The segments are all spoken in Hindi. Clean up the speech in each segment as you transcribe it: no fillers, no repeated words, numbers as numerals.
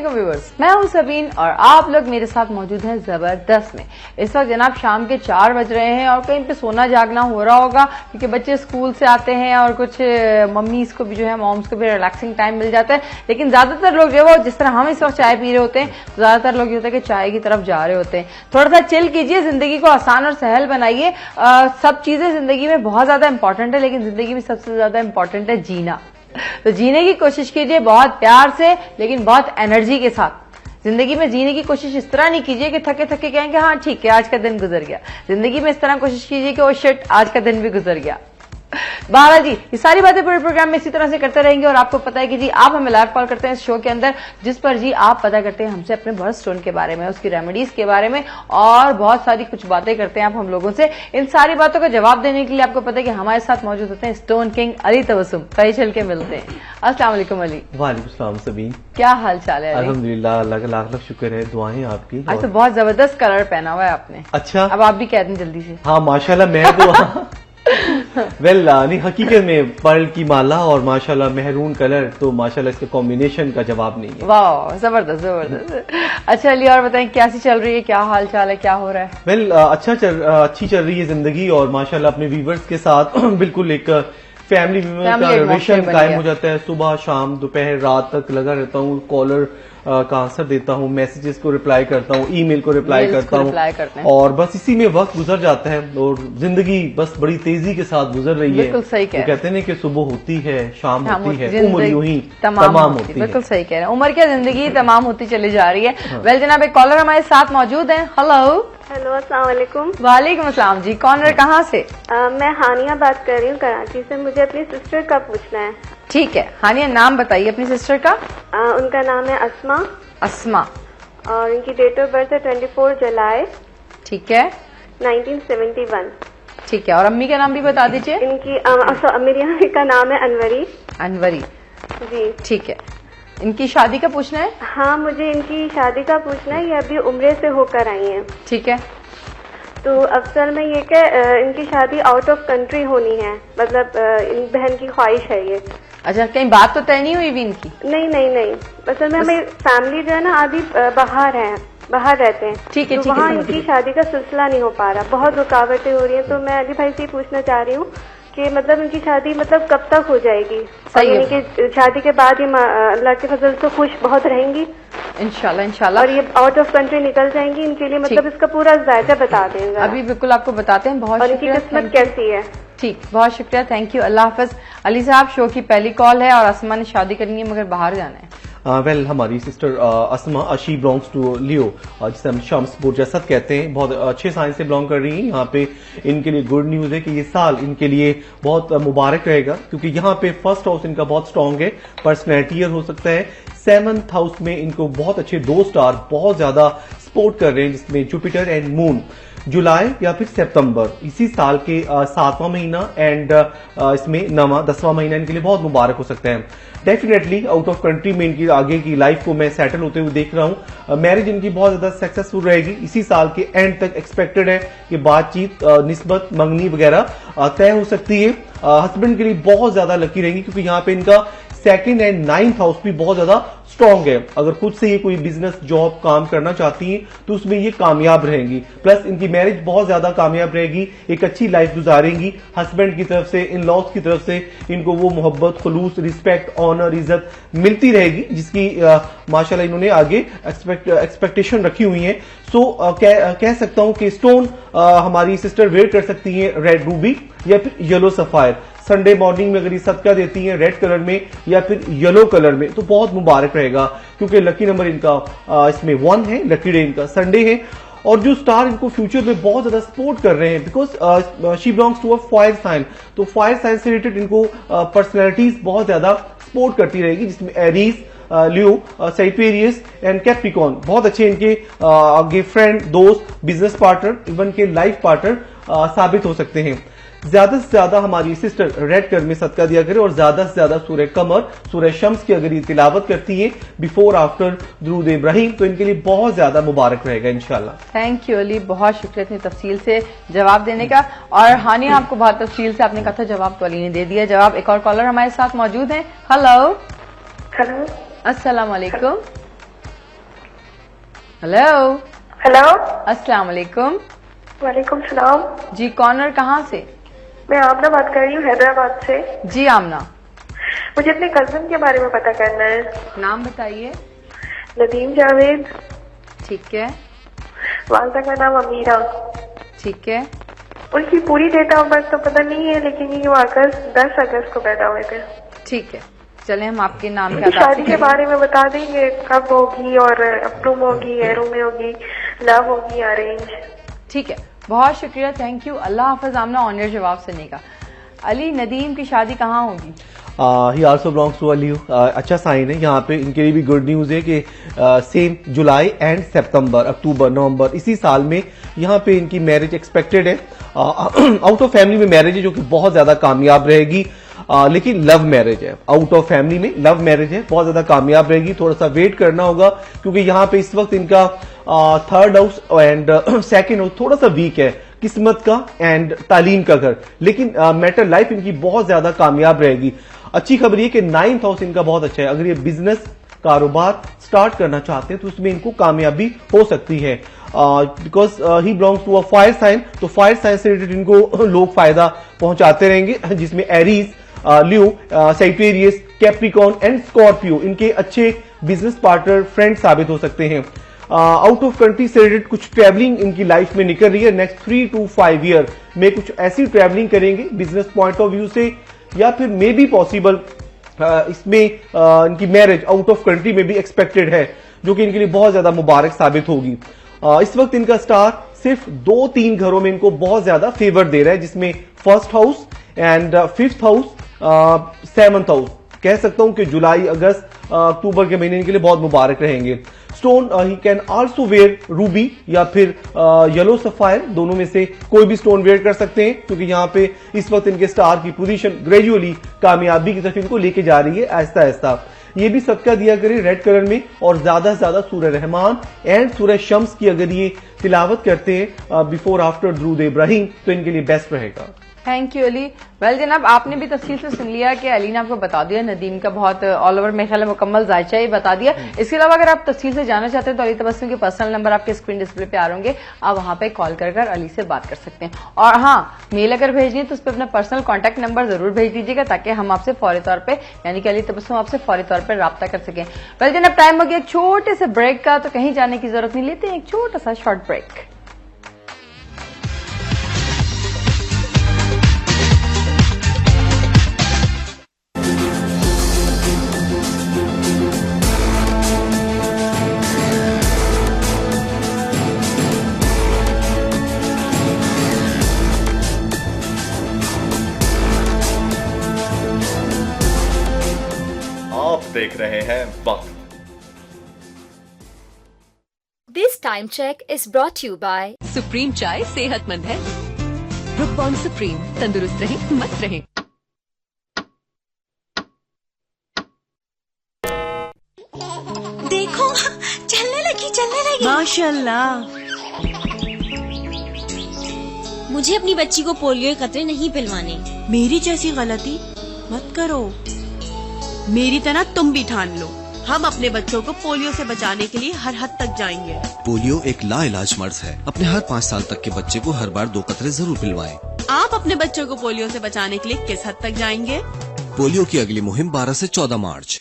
वालेकुम व्यूअर्स, मैं हूं सबीन और आप लोग मेरे साथ मौजूद हैं जबरदस्त में। इस वक्त जनाब शाम के 4 बज रहे हैं और कहीं पे सोना जागना हो रहा होगा क्योंकि बच्चे स्कूल से आते हैं और कुछ मम्मीज को भी जो है मॉम्स को भी रिलैक्सिंग टाइम मिल जाता है। लेकिन ज्यादातर लोग जो है वो जिस तरह हम इस वक्त चाय पी रहे होते हैं तो ज्यादातर लोग ये होता है कि चाय की तरफ जा रहे होते हैं। थोड़ा सा चिल कीजिए, जिंदगी को आसान और सहल बनाइए। सब चीजें जिंदगी में बहुत ज्यादा इंपॉर्टेंट है, लेकिन जिंदगी में सबसे ज्यादा इंपॉर्टेंट है जीना। तो जीने की कोशिश कीजिए बहुत प्यार से, लेकिन बहुत एनर्जी के साथ। जिंदगी में जीने की कोशिश इस तरह नहीं कीजिए कि थके थके कहेंगे हाँ ठीक है आज का दिन गुजर गया। जिंदगी में इस तरह कोशिश कीजिए कि ओ शिट आज का दिन भी गुजर गया। बहरहाल जी ये सारी बातें पूरे प्रोग्राम में इसी तरह से करते रहेंगे और आपको पता है कि जी आप हमें लाइव कॉल करते हैं इस शो के अंदर, जिस पर जी आप पता करते हैं हमसे अपने बर्थ स्टोन के बारे में, उसकी रेमेडीज के बारे में और बहुत सारी कुछ बातें करते हैं आप हम लोगों से। इन सारी बातों का जवाब देने के लिए आपको पता है कि हमारे साथ मौजूद होते हैं स्टोन किंग अली तबस्सुम। कई चल के मिलते हैं। अस्सलाम वालेकुम अली। वालेकुम सलाम सबीन, क्या हाल चाल है? अल्हम्दुलिल्लाह, अल्लाह का लाख लाख शुक्र है, दुआएं आपकी। आज तो बहुत जबरदस्त कलर पहना हुआ है आपने। अच्छा, अब आप भी कह दें जल्दी से। हाँ माशाल्लाह, मैं तो वेल नहीं, हकीकत में पर्ल की माला और माशाल्लाह मेहरून कलर, तो माशाल्लाह इसके कॉम्बिनेशन का जवाब नहीं है। वाह जबरदस्त जबरदस्त। अच्छा अली और बताएं कैसी चल रही है, क्या हाल चाल है, क्या हो रहा है? वेल अच्छी चल रही है जिंदगी और माशाल्लाह अपने व्यूवर्स के साथ बिल्कुल एक फैमिली का रिलेशन कायम हो जाता है। सुबह शाम दोपहर रात तक लगा रहता हूँ, कॉलर का आंसर देता हूँ, मैसेजेस को रिप्लाई करता हूँ, ईमेल को रिप्लाई करता हूँ और बस इसी में वक्त गुजर जाता है और जिंदगी बस बड़ी तेजी के साथ गुजर रही है। बिल्कुल सही कह रहे हैं। कहते हैं कि सुबह होती है शाम होती है, उम्र यूं ही तमाम होती है। बिल्कुल सही कह रहे हैं, उम्र क्या जिंदगी तमाम होती चली जा रही है। वेल जनाब एक कॉलर हमारे साथ मौजूद है। हेलो हेलो, अस्सलाम वालेकुम। वालेकुम अस्सलाम जी, कौन है, कहाँ से? मैं हानिया बात कर रही हूँ कराची से। मुझे अपनी सिस्टर का पूछना है। ठीक है हानिया, नाम बताइए अपनी सिस्टर का। उनका नाम है अस्मा। अस्मा। और इनकी डेट ऑफ बर्थ है 24 जुलाई। ठीक है। 1971। ठीक है, और अम्मी का नाम भी बता दीजिए। इनकी मेरी अम्मी का नाम है अनवरी। अनवरी जी। ठीक है, इनकी शादी का पूछना है? हाँ मुझे इनकी शादी का पूछना है, ये अभी उम्रे से होकर आई हैं। ठीक है। तो अफसल में ये कि इनकी शादी आउट ऑफ कंट्री होनी है, मतलब इन बहन की ख्वाहिश है ये। अच्छा, कहीं बात तो तय नहीं हुई भी इनकी? नहीं नहीं नहीं, असल में हमें फैमिली जो है ना अभी बाहर है, बाहर रहते हैं। ठीक है, तो ठीक है, वहाँ इनकी शादी का सिलसिला नहीं हो पा रहा, बहुत रुकावटें हो रही हैं। तो मैं अली भाई से पूछना चाह रही हूँ कि मतलब इनकी शादी मतलब कब तक हो जाएगी? सही है। इनकी शादी के बाद ये अल्लाह के फजल से खुश बहुत रहेंगी इंशाल्लाह इंशाल्लाह, और ये आउट ऑफ कंट्री निकल जाएंगी। इनके लिए मतलब इसका पूरा जायजा बता देंगे। अभी बिल्कुल आपको बताते हैं। बहुत और इनकी किस्मत कैसी है? ठीक, बहुत शुक्रिया, थैंक यू, अल्लाह हाफिज। अली साहब शो की पहली कॉल है और असमा ने शादी करनी है मगर बाहर जाना है। वेल हमारी sister Asma, she belongs to Leo, जिसे हम शम्स बुरजसद कहते हैं, बहुत अच्छे साइंस से बिलोंग कर रही हैं। यहाँ पे इनके लिए गुड न्यूज है कि ये साल इनके लिए बहुत मुबारक रहेगा क्योंकि यहाँ पे फर्स्ट हाउस इनका बहुत स्ट्रांग है, पर्सनैलिटी ईयर हो सकता है। 7th हाउस में इनको बहुत अच्छे 2 स्टार बहुत ज्यादा सपोर्ट कर रहे हैं, जिसमें जुपिटर एंड मून। जुलाई या फिर सितंबर इसी साल के 7वां महीना एंड इसमें 9वां 10वां महीना इनके लिए बहुत मुबारक हो सकते हैं। डेफिनेटली आउट ऑफ कंट्री में इनकी आगे की लाइफ को मैं सेटल होते हुए देख रहा हूँ। मैरिज इनकी बहुत ज्यादा सक्सेसफुल रहेगी, इसी साल के एंड तक एक्सपेक्टेड है कि बातचीत निस्बत मंगनी वगैरह तय हो सकती है। हस्बैंड के लिए बहुत ज्यादा लकी रहेंगी क्योंकि यहाँ पे इनका 2nd एंड 9th हाउस भी बहुत ज्यादा स्ट्रांग है। अगर खुद से ये कोई बिजनेस जॉब काम करना चाहती हैं तो उसमें ये कामयाब रहेंगी। प्लस इनकी मैरिज बहुत ज्यादा कामयाब रहेगी, एक अच्छी लाइफ गुजारेंगी। हस्बैंड की तरफ से, इन लॉज की तरफ से इनको वो मोहब्बत, खुलूस, रिस्पेक्ट, ऑनर, इज्जत मिलती रहेगी जिसकी माशाल्लाह इन्होंने आगे एक्सपेक्टेशन रखी हुई है। सो कह सकता हूं कि स्टोन हमारी सिस्टर वेयर कर सकती है रेड रूबी या फिर येलो सफायर। संडे मॉर्निंग में अगर ये सदका देती हैं रेड कलर में या फिर येलो कलर में तो बहुत मुबारक रहेगा क्योंकि लकी नंबर इनका इसमें 1 है, लकी डे इनका संडे है। और जो स्टार इनको फ्यूचर में बहुत ज्यादा सपोर्ट कर रहे हैं because she belongs to a fire sign, तो फायर साइन से रिलेटेड इनको पर्सनैलिटीज बहुत ज्यादा सपोर्ट करती रहेगी, जिसमें Aries, Leo, Sagittarius and Capricorn बहुत अच्छे इनके आगे फ्रेंड, दोस्त, बिजनेस पार्टनर, इवन के लाइफ पार्टनर साबित हो सकते हैं। ज्यादा से ज्यादा हमारी सिस्टर रेड कलर में सदका दिया करे और ज्यादा से ज्यादा सूरह कमर, सूरह शम्स की अगर ये तिलावत करती है बिफोर आफ्टर दुरूद इब्राहिम तो इनके लिए बहुत ज्यादा मुबारक रहेगा इंशाल्लाह। थैंक यू अली, बहुत शुक्रिया इतनी तफसील से जवाब देने का। और हानिया आपको बहुत तफसील से आपने कहा था जवाब, तो अली ने दे दिया जवाब। एक और कॉलर हमारे साथ मौजूद है। हेलो हेलो, अस्सलाम वालेकुम। हेलो। हेलो, अस्सलाम वालेकुम। वालेकुम सलाम। जी, कौन और कहाँ से? मैं आमना बात कर रही हूँ हैदराबाद से। जी आमना, मुझे अपने कजन के बारे में पता करना है। नाम बताइए। नदीम जावेद। ठीक है, वालदा का नाम अमीरा। ठीक है। उनकी पूरी डेट ऑफ बर्थ तो पता नहीं है, लेकिन ये 10 अगस्त को पैदा हुए थे। ठीक है, चले हम आपके नाम के उनकी आधार शादी के बारे में बता देंगे, कब होगी और अप्रूव होगी, एरो में होगी, लव होगी, अरेंज। ठीक है, बहुत शुक्रिया, थैंक यू। अल्लाह हाफिज आमना, ऑनर जवाब सुनने का। अली, नदीम की शादी कहाँ होगी? He also belongs to Ali. अच्छा साइन है यहाँ पे, इनके लिए भी गुड न्यूज है कि सेम जुलाई एंड सितंबर, अक्टूबर, नवंबर इसी साल में यहाँ पे इनकी मैरिज एक्सपेक्टेड है। आउट ऑफ फैमिली में मैरिज है जो कि बहुत ज्यादा कामयाब रहेगी, लेकिन लव मैरिज है। आउट ऑफ फैमिली में लव मैरिज है, बहुत ज्यादा कामयाब रहेगी। थोड़ा सा वेट करना होगा क्योंकि यहाँ पे इस वक्त इनका third house and second house थोड़ा सा वीक है, किस्मत का एंड तालीम का घर, लेकिन मैटर लाइफ इनकी बहुत ज्यादा कामयाब रहेगी। अच्छी खबर ये कि 9th हाउस इनका बहुत अच्छा है। अगर ये बिजनेस कारोबार स्टार्ट करना चाहते हैं तो उसमें इनको कामयाबी हो सकती है, because he belongs to a fire sign, तो फायर साइन से रिलेटेड इनको लोग फायदा पहुंचाते रहेंगे, जिसमें Aries, Leo, Sagittarius, Capricorn and Scorpio इनके अच्छे बिजनेस पार्टनर, फ्रेंड साबित हो सकते हैं। आउट ऑफ कंट्री से रिलेटेड कुछ ट्रैवलिंग इनकी लाइफ में निकल रही है। नेक्स्ट 3 to 5 ईयर में कुछ ऐसी ट्रैवलिंग करेंगे बिजनेस पॉइंट ऑफ व्यू से, या फिर मे बी पॉसिबल इसमें इनकी मैरिज आउट ऑफ कंट्री में भी एक्सपेक्टेड है, जो कि इनके लिए बहुत ज्यादा मुबारक साबित होगी। इस वक्त इनका स्टार सिर्फ 2-3 घरों में इनको बहुत ज्यादा फेवर दे रहा है, जिसमें first house and 5th house, 7th house. कह सकता हूं कि जुलाई, अगस्त, अक्टूबर के महीने इनके लिए बहुत मुबारक रहेंगे। Stone he can also wear ruby या फिर येलो सफायर, दोनों में से कोई भी स्टोन वेयर कर सकते हैं, क्योंकि यहाँ पे इस वक्त इनके स्टार की पोजीशन ग्रेजुअली कामयाबी की तरफ इनको लेके जा रही है आहिस्ता आहिस्ता। ये भी सदका दिया करें रेड कलर में, और ज्यादा से ज्यादा सूरह रहमान एंड सूरह शम्स की अगर ये तिलावत करते हैं बिफोर आफ्टर दुरूद इब्राहिम तो इनके लिए बेस्ट रहेगा। Thank you Ali. वेल जनाब, आपने भी तफसील से सुन लिया कि अली ने आपको बता दिया, नदीम का बहुत ऑल ओवर मेरे ख्याल में मुकम्मल जायचा ही बता दिया। इसके अलावा अगर आप तफसील से जानना चाहते हैं तो अली तबस्सुम के पर्सनल नंबर आपके स्क्रीन डिस्प्ले पे आ होंगे, आप वहां पे कॉल कर अली से बात कर सकते हैं। और हाँ, मेल अगर भेजनी है तो उस पर अपना पर्सनल कॉन्टैक्ट नंबर जरूर भेज दीजिएगा, ताकि हम आपसे फौरी तौर पर, यानी कि अली तबस्सुम आपसे फौरी तौर पर रब्ता कर सकें। वेल जनाब, टाइम हो गया एक छोटे से ब्रेक का, तो कहीं जाने की जरूरत नहीं, लेते हैं एक छोटा सा शॉर्ट ब्रेक। देख रहे हैं वक्त। This time check is brought to you by supreme चाय सेहतमंद है। ब्रुक बॉन्ड सुप्रीम, तंदुरुस्त रहें, मस्त रहें। देखो, चलने लगी। माशाल्लाह। मुझे अपनी बच्ची को पोलियो के कतरे नहीं पिलवाने। मेरी जैसी गलती मत करो। मेरी तरह तुम भी ठान लो। हम अपने बच्चों को पोलियो से बचाने के लिए हर हद तक जाएंगे। पोलियो एक लाइलाज मर्ज है। अपने हर 5 साल तक के बच्चे को हर बार 2 कतरे जरूर पिलवाएं। आप अपने बच्चों को पोलियो से बचाने के लिए किस हद तक जाएंगे? पोलियो की अगली मुहिम 12 से 14 मार्च।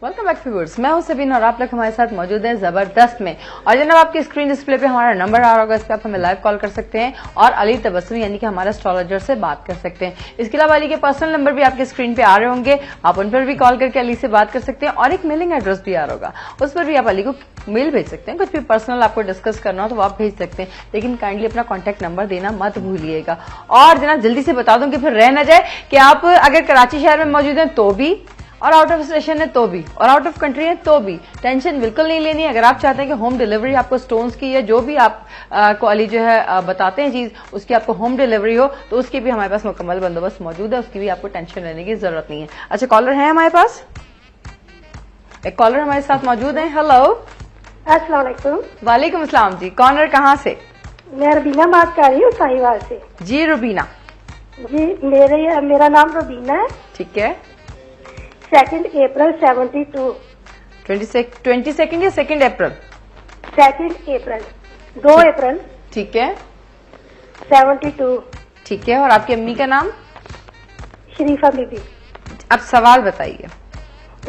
वेलकम बैक व्यूअर्स, मैं हूं सबीन और आप लोग हमारे साथ मौजूद हैं जबरदस्त में। और जनाब, आपकी स्क्रीन डिस्प्ले पे हमारा नंबर आ रहा होगा, इस पर आप हमें लाइव कॉल कर सकते हैं और अली तबस्सुम यानी कि हमारा एस्ट्रोलॉजर से बात कर सकते हैं। इसके अलावा अली के पर्सनल नंबर भी आपके स्क्रीन पे आ रहे होंगे, आप उन पर भी कॉल करके अली से बात कर सकते हैं। और एक मेलिंग एड्रेस भी आ रहा होगा, उस पर भी आप अली को मेल भेज सकते हैं। कुछ भी पर्सनल आपको डिस्कस करना हो तो आप भेज सकते हैं, लेकिन काइंडली अपना कॉन्टैक्ट नंबर देना मत भूलिएगा। और जनाब, जल्दी से बता दूं कि फिर रह न जाए कि आप अगर कराची शहर में मौजूद हैं तो भी, और आउट ऑफ स्टेशन है तो भी, और आउट ऑफ कंट्री है तो भी, टेंशन बिल्कुल नहीं लेनी। अगर आप चाहते हैं कि होम डिलीवरी आपको स्टोन्स की या जो भी आप को अली जो है बताते हैं चीज, उसकी आपको होम डिलीवरी हो, तो उसकी भी हमारे पास मुकम्मल बंदोबस्त मौजूद है, उसकी भी आपको टेंशन लेने की जरूरत नहीं है। अच्छा, कॉलर है हमारे पास, एक कॉलर हमारे साथ मौजूद है। हेलो, अस्सलाम वालेकुम। वालेकुम अस्सलाम जी, कॉलर कहाँ से? मैं रुबीना बात कर रही हूँ साहिवाल से। जी रुबीना, जी मेरा नाम रूबीना है। ठीक है। 2 अप्रैल 72। 22 या 2 अप्रैल? 2 अप्रैल, 2 अप्रैल। ठीक है। 72। ठीक है। और आपकी अम्मी का नाम? शरीफा बीबी। अब सवाल बताइए।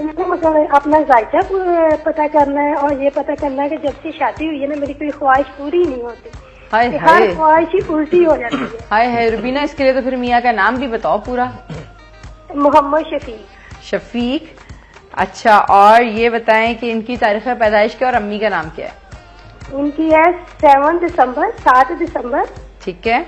मुझे अपना जायका पता करना है और ये पता करना है कि जब से शादी हुई है ना मेरी कोई ख्वाहिश पूरी नहीं होती। हाय हर हाय, ख्वाहिश ही उल्टी हो जाती है। हाय हाय रुबीना, इसके लिए तो फिर मियाँ का नाम भी बताओ पूरा। मोहम्मद शफीक। शफीक। अच्छा, और ये बताएं कि इनकी तारीख पैदाइश क्या और अम्मी का नाम क्या है? इनकी है 7 दिसंबर, 7 दिसंबर। ठीक है।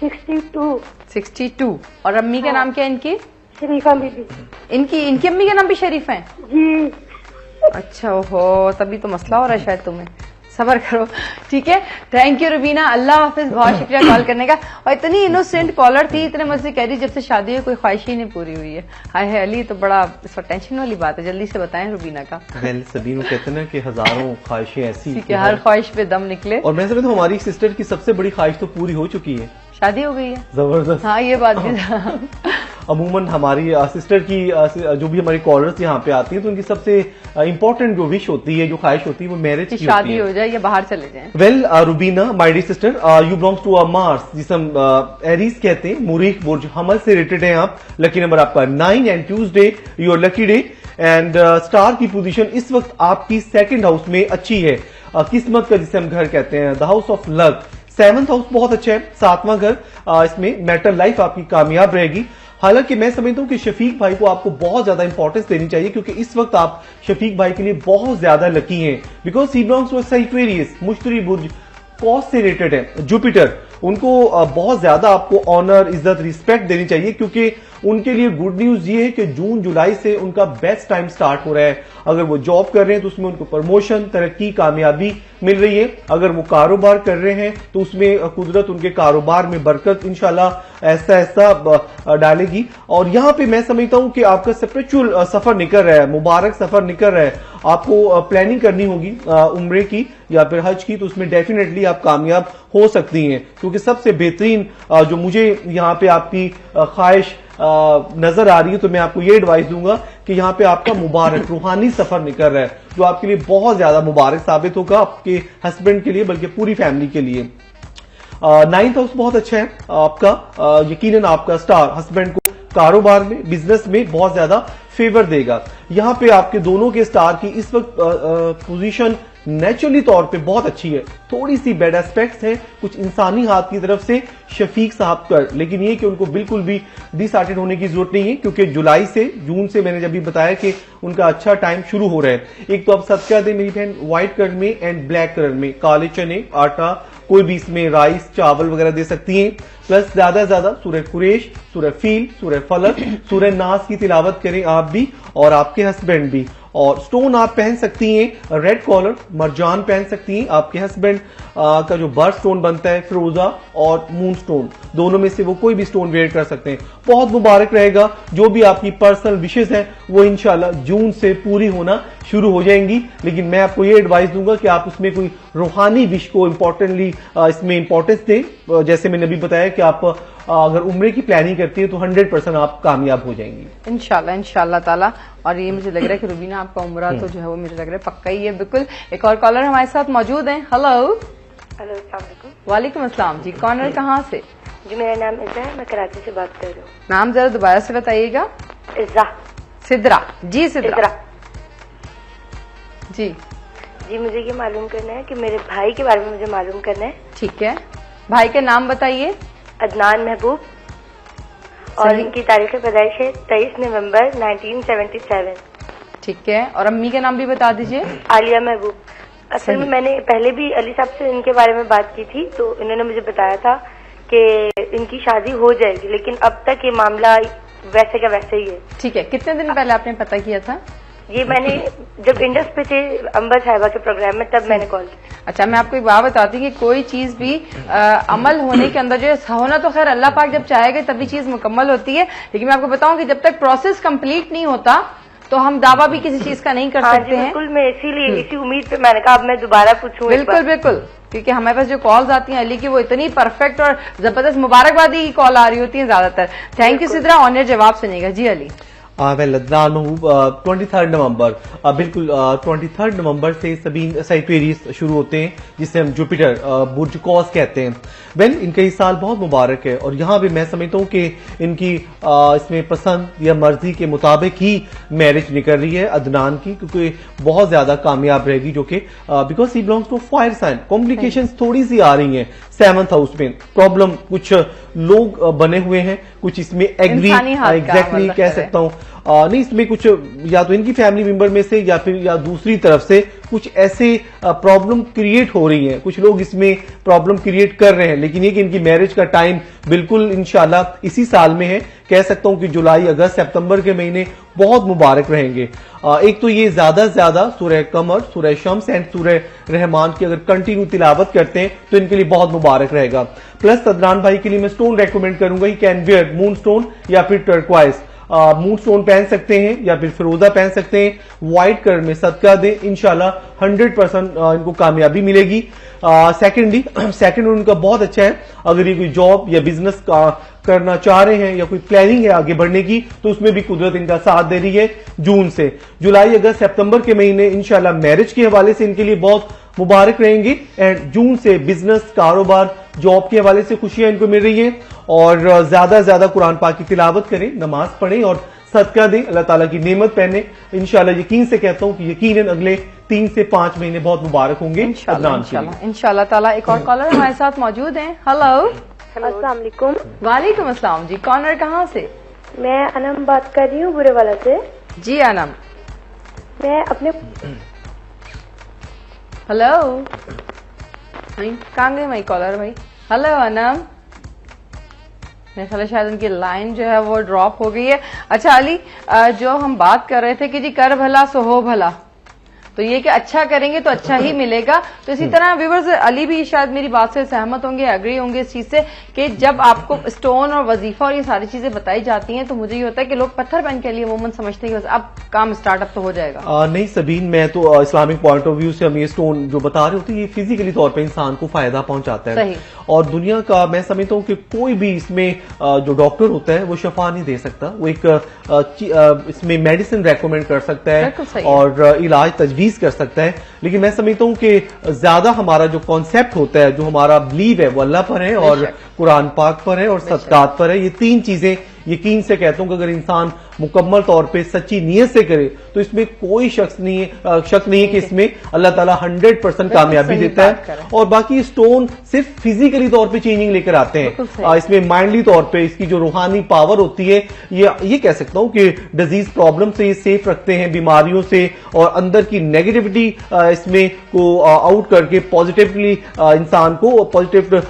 62। 62। और अम्मी का नाम क्या है इनकी? शरीफा बीबी। इनकी अम्मी का नाम भी शरीफ है? जी। अच्छा, ओहो, तभी तो मसला हो रहा है शायद तुम्हें। सबर करो। ठीक है। थैंक यू रुबीना, अल्लाह हाफिज, बहुत शुक्रिया कॉल करने का। और इतनी इनोसेंट कॉलर थी, इतने मजे कह रही जब से शादी हुई कोई ख्वाहिश ही नहीं पूरी हुई है। हाय हाय अली, तो बड़ा इस वक्त टेंशन वाली बात है। जल्दी से बताएं रुबीना का। वेल सभी लोग कहते हैं ना कि हजारों ख्वाहिशें ऐसी ठीक है, हर ख्वाहिश पे दम निकले। और मैं समझता हूँ हमारी सिस्टर की सबसे बड़ी ख्वाहिश तो पूरी हो चुकी है, शादी हो गई है। जबरदस्त। हाँ, ये बात भी। अमूमन हमारी सिस्टर की जो भी हमारी कॉलर्स यहाँ पे आती हैं तो उनकी सबसे इम्पोर्टेंट जो विश होती है, जो ख्वाहिश होती है, वो मैरिज की शादी हो जाए या बाहर चले जाएं। Well Rubina my dear sister, you belongs to a Mars, जिसे हम एरीज कहते हैं, मुरीख बुर्ज हमल से रिलेटेड हैं आप। लकी नंबर आपका 9 and Tuesday your lucky day. And star की पोजीशन इस वक्त आपकी 2nd हाउस में अच्छी है, किस्मत का जिसे हम घर कहते हैं, the house of luck. 7th house बहुत अच्छा है, 7वां घर, इसमें मैटर लाइफ आपकी कामयाब रहेगी। हालांकि मैं समझता हूं कि शफीक भाई को आपको बहुत ज्यादा इंपॉर्टेंस देनी चाहिए, क्योंकि इस वक्त आप शफीक भाई के लिए बहुत ज्यादा लकी हैं, because he belongs to Sagittarius, मुश्तरी बुर्ज, कॉस से रिलेटेड है, जुपिटर। उनको बहुत ज्यादा आपको ऑनर, इज्जत, रिस्पेक्ट देनी चाहिए, क्योंकि उनके लिए गुड न्यूज ये है कि जून जुलाई से उनका बेस्ट टाइम स्टार्ट हो रहा है। अगर वो जॉब कर रहे हैं तो उसमें उनको प्रमोशन, तरक्की, कामयाबी मिल रही है। अगर वो कारोबार कर रहे हैं तो उसमें कुदरत उनके कारोबार में बरकत इंशाल्लाह ऐसा ऐसा डालेगी। और यहाँ पे मैं समझता हूं कि आपका स्पिरिचुअल सफर निकल रहा है, मुबारक सफर निकल रहा है। आपको प्लानिंग करनी होगी उम्रे की या फिर हज की, तो उसमें डेफिनेटली आप कामयाब हो सकती हैं, क्योंकि सबसे बेहतरीन जो मुझे यहाँ पे आपकी ख्वाहिश नजर आ रही है, तो मैं आपको ये एडवाइस दूंगा कि यहाँ पे आपका मुबारक रूहानी सफर निकल रहा है, जो आपके लिए बहुत ज्यादा मुबारक साबित होगा, आपके हस्बैंड के लिए बल्कि पूरी फैमिली के लिए। 9th हाउस बहुत अच्छा है आपका, यकीनन आपका स्टार हस्बैंड को कारोबार में, बिजनेस में बहुत ज्यादा फेवर देगा। यहाँ पे आपके दोनों के स्टार की इस वक्त पोजीशन नेचुरली तौर पे बहुत अच्छी है। थोड़ी सी बैड एस्पेक्ट्स हैं कुछ इंसानी हाथ की तरफ से शफीक साहब पर, लेकिन ये कि उनको बिल्कुल भी डिसहार्टेड होने की जरूरत नहीं है, क्योंकि जुलाई से जून से मैंने जब भी बताया कि उनका अच्छा टाइम शुरू हो रहा है। एक तो आप सदका दें मेरी बहन, व्हाइट कलर में एंड ब्लैक कलर में, काले चने, आटा, कोई भी इसमें राइस, चावल वगैरह दे सकती हैं। प्लस ज्यादा से ज्यादा सूरह कुरैश, सूरह फील, सूरह फलक, सूरह नास की तिलावत करें आप भी और आपके हस्बैंड भी। और स्टोन आप पहन सकती हैं रेड कॉलर, मरजान पहन सकती हैं। आपके हस्बैंड का जो बर्थ स्टोन बनता है फिरोजा और मून स्टोन, दोनों में से वो कोई भी स्टोन वेयर कर सकते हैं। बहुत मुबारक रहेगा। जो भी आपकी पर्सनल विशेष हैं वो इंशाल्लाह जून से पूरी होना शुरू हो जाएंगी, लेकिन मैं आपको ये एडवाइस दूंगा कि आप उसमें कोई रूहानी विश को इंपॉर्टेंटली इसमें इंपॉर्टेंस दें। जैसे मैंने अभी बताया कि आप अगर उम्रे की प्लानिंग करती है तो 100% आप कामयाब हो जाएंगी इंशाल्लाह, इंशाल्लाह ताला। और ये मुझे लग रहा है कि रुबीना आपका उम्रा तो जो है वो मुझे लग रहा है पक्का ही है, बिल्कुल। एक और कॉलर हमारे साथ मौजूद हैं। हेलो। हेलो, अस्सलाम वालेकुम। वालेकुम अस्सलाम जी, कॉलर कहाँ से? जी मेरा नाम इज़्ज़ा है, मैं कराची से बात कर रही हूँ। नाम जरा दोबारा से बताइएगा। इज़्ज़ा। सिद्रा जी, सिद्रा जी। जी मुझे ये मालूम करना है कि मेरे भाई के बारे में मुझे मालूम करना है। ठीक है, भाई का नाम बताइए। अदनान महबूब, और इनकी तारीख पैदाइश है 23 नवंबर 1977। ठीक है, और अम्मी का नाम भी बता दीजिए। आलिया महबूब। असल में मैंने पहले भी अली साहब से इनके बारे में बात की थी, तो इन्होंने मुझे बताया था कि इनकी शादी हो जाएगी, लेकिन अब तक ये मामला वैसे का वैसे ही है। ठीक है, कितने दिन पहले आपने पता किया था? ये मैंने जब इंडस पे थे अंबर साहिबा के प्रोग्राम में, तब मैंने कॉल की। अच्छा, मैं आपको एक बात बताती हूँ कि कोई चीज भी अमल होने के अंदर जो है, होना तो खैर अल्लाह पाक जब चाहेगा तभी चीज मुकम्मल होती है, लेकिन मैं आपको बताऊं कि जब तक प्रोसेस कंप्लीट नहीं होता तो हम दावा भी किसी चीज का नहीं कर सकते हैं। बिल्कुल, मैं इसीलिए इसी उम्मीद पे मैंने कहा अब मैं दोबारा पूछूं। बिल्कुल बिल्कुल, क्योंकि हमारे पास जो कॉल्स आती हैं अली की वो इतनी परफेक्ट और जबरदस्त मुबारकबादी की कॉल आ रही होती है ज्यादातर। थैंक यू सिद्रा, ऑनर जवाब सुनिएगा जी अली। मैं लद्दान महबूब 23 नवंबर बिल्कुल 23 नवंबर से सभी साइक्वेरियस शुरू होते हैं जिसे हम जुपिटर बुर्ज कॉस कहते हैं। वेल इनका ये साल बहुत मुबारक है और यहाँ भी मैं समझता हूँ कि इनकी इसमें पसंद या मर्जी के मुताबिक ही मैरिज निकल रही है अदनान की, क्योंकि बहुत ज्यादा कामयाब रहेगी, जो कि because he belongs to fire sign. Complications थोड़ी सी आ रही हैं 7th हाउस में, प्रॉब्लम कुछ लोग बने हुए हैं, कुछ इसमें एग्री एग्जैक्टली कह सकता हूँ नहीं, इसमें कुछ या तो इनकी फैमिली मेंबर में से या फिर या दूसरी तरफ से कुछ ऐसे प्रॉब्लम क्रिएट हो रही हैं, कुछ लोग इसमें प्रॉब्लम क्रिएट कर रहे हैं। लेकिन ये कि इनकी मैरिज का टाइम बिल्कुल इंशाल्लाह इसी साल में है। कह सकता हूं कि जुलाई, अगस्त, सितंबर के महीने बहुत मुबारक रहेंगे। एक तो ये ज्यादा से ज्यादा सूरह कमर, सूरह शम्स एंड सूरह रहमान की अगर कंटिन्यू तिलावत करते हैं तो इनके लिए बहुत मुबारक रहेगा। प्लस अदनान भाई के लिए मैं स्टोन रेकमेंड करूंगा, he can wear moon stone या फिर टर्क्वाइज मून स्टोन पहन सकते हैं या फिर फिरोजा पहन सकते हैं, व्हाइट कलर में सदका दें, इंशाल्लाह 100% इनको कामयाबी मिलेगी। सेकंड उनका बहुत अच्छा है, अगर ये कोई जॉब या बिजनेस करना चाह रहे हैं या कोई प्लानिंग है आगे बढ़ने की तो उसमें भी कुदरत इनका साथ दे रही है। जून से जुलाई, अगस्त, सितंबर के महीने इंशाल्लाह मैरिज के हवाले से इनके लिए बहुत मुबारक रहेंगे। एंड जून से बिजनेस, कारोबार, जॉब के हवाले से खुशियां इनको मिल रही हैं। और ज्यादा से ज्यादा कुरान पाक की तिलावत करें, नमाज पढ़ें और सदका दें, अल्लाह ताला की नेमत पहने। इंशाल्लाह यकीन से कहता हूं कि यकीनन अगले 3 से 5 महीने बहुत मुबारक होंगे इंशाल्लाह ताला। एक और कॉलर हमारे साथ मौजूद हैं। हेलो, अस्सलाम वालेकुम। वालेकुम अस्सलाम जी, कॉलर कहाँ से? मैं अनम बात कर रही हूँ बुरेवाला से। जी अनम, मैं अपने हेलो, कहाँ गए भाई कॉलर भाई? हेलो अनम, मेरे ख्याल शायद उनकी लाइन जो है वो ड्रॉप हो गई है। अच्छा अली, जो हम बात कर रहे थे कि जी कर भला सो हो भला, तो ये कि अच्छा करेंगे तो अच्छा ही मिलेगा। तो इसी तरह व्यूअर्स अली भी शायद मेरी बात से सहमत होंगे, एग्री होंगे इस चीज से कि जब आपको स्टोन और वजीफा और ये सारी चीजें बताई जाती हैं तो मुझे ये होता है कि लोग पत्थर पहन के लिए अमूमन समझते हैं कि बस अब काम स्टार्टअप तो हो जाएगा। नहीं सबीन, मैं तो इस्लामिक पॉइंट ऑफ व्यू से हम ये स्टोन जो बता रहे होते हैं ये फिजिकली तौर पर इंसान को फायदा पहुंचाता है। सही। और दुनिया का मैं समझता हूँ कि कोई भी इसमें जो डॉक्टर होता है वो शफा नहीं दे सकता, वो एक इसमें मेडिसिन रेकमेंड कर सकता है और इलाज तजवीज कर सकता है। लेकिन मैं समझता हूँ कि ज्यादा हमारा जो कॉन्सेप्ट होता है, जो हमारा बिलीव है वो अल्लाह पर है और कुरान पाक पर है और सदकात पर है। ये 3 चीजें यकीन से कहता हूं कि अगर इंसान मुकम्मल तौर पे सच्ची नीयत से करे तो इसमें कोई शक नहीं है कि इसमें अल्लाह ताला 100% कामयाबी देता है। और बाकी स्टोन सिर्फ फिजिकली तौर पे चेंजिंग लेकर आते हैं, इसमें माइंडली तौर पे इसकी जो रूहानी पावर होती है ये कह सकता हूं कि डिजीज प्रॉब्लम से ये सेफ रखते हैं, बीमारियों से, और अंदर की नेगेटिविटी इसमें को आउट करके पॉजिटिवली इंसान को पॉजिटिव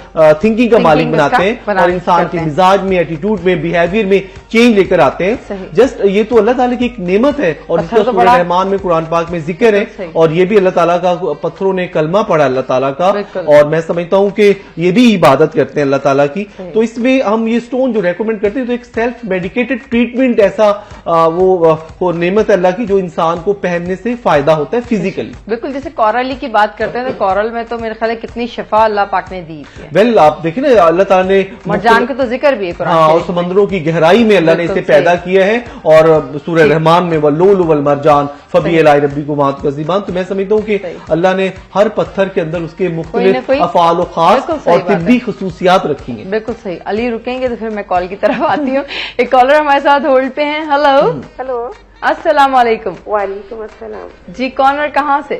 थिंकिंग का मालिक बनाते हैं और इंसान के मिजाज में, एटीट्यूड में, बिहेवियर में चेंज लेकर आते हैं। जस्ट ये तो अल्लाह ताला की एक नेमत है और इसका सूरह रहमान में, कुरान पाक में जिक्र है और ये भी अल्लाह ताला का, पत्थरों ने कलमा पढ़ा अल्लाह ताला का, और मैं समझता हूं कि ये भी इबादत करते हैं अल्लाह ताला की। तो इसमें हम ये स्टोन जो रेकमेंड करते हैं तो एक सेल्फ मेडिकेटेड ट्रीटमेंट ऐसा वो नेमत अल्लाह की जो इंसान को पहनने से फायदा होता है फिजिकली। बिल्कुल, जैसे कोरल की बात करते हैं तो कोरल में तो मेरे ख्याल है कितनी शफा अल्लाह पाक ने दी है। वेल आप देखिए ना, अल्लाह ताला ने मरजान का तो जिक्र भी है, और समंदरों की गहराई में अल्लाह ने इसे पैदा किया है और सूरह रहमान में वल्लूल वल मरजान फबी अलाई रब्बी को मात का ज़ीबान। तो मैं समझता हूँ कि अल्लाह ने हर पत्थर के अंदर उसके मुख्तलिफ अफ़ाल और खास और तिब्बी खुसूसियात रखी हैं। बिल्कुल सही। अली रुकेंगे तो फिर मैं कॉल की तरफ आती हूँ। एक कॉलर हमारे साथ होल्ड पे हैं। हेलो हेलो, अस्सलाम वालेकुम। वालेकुम अस्सलाम जी, कॉलर कहाँ से?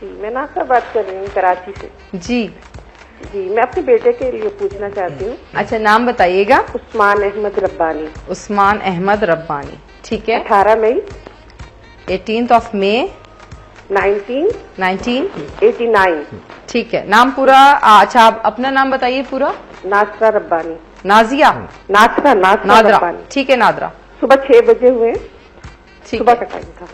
जी, मैं नासा बात कर रही हूँ कराची से। जी जी, मैं अपने बेटे के लिए पूछना चाहती हूँ। अच्छा, नाम बताइएगा। उस्मान अहमद रब्बानी। उस्मान अहमद रब्बानी, ठीक है। 18 मई 18 मई 1989। ठीक है। नाम पूरा? अच्छा, आप अपना नाम बताइए पूरा। नासरा रब्बानी। नाजिया? नादरा रब्बानी। ठीक है, नादरा। सुबह 6 बजे हुए, सुबह का टाइम था।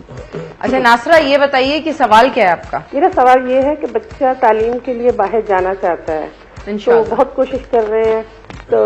अच्छा नासरा, ये बताइए कि सवाल क्या है आपका? मेरा सवाल ये है कि बच्चा तालीम के लिए बाहर जाना चाहता है, तो बहुत कोशिश कर रहे हैं तो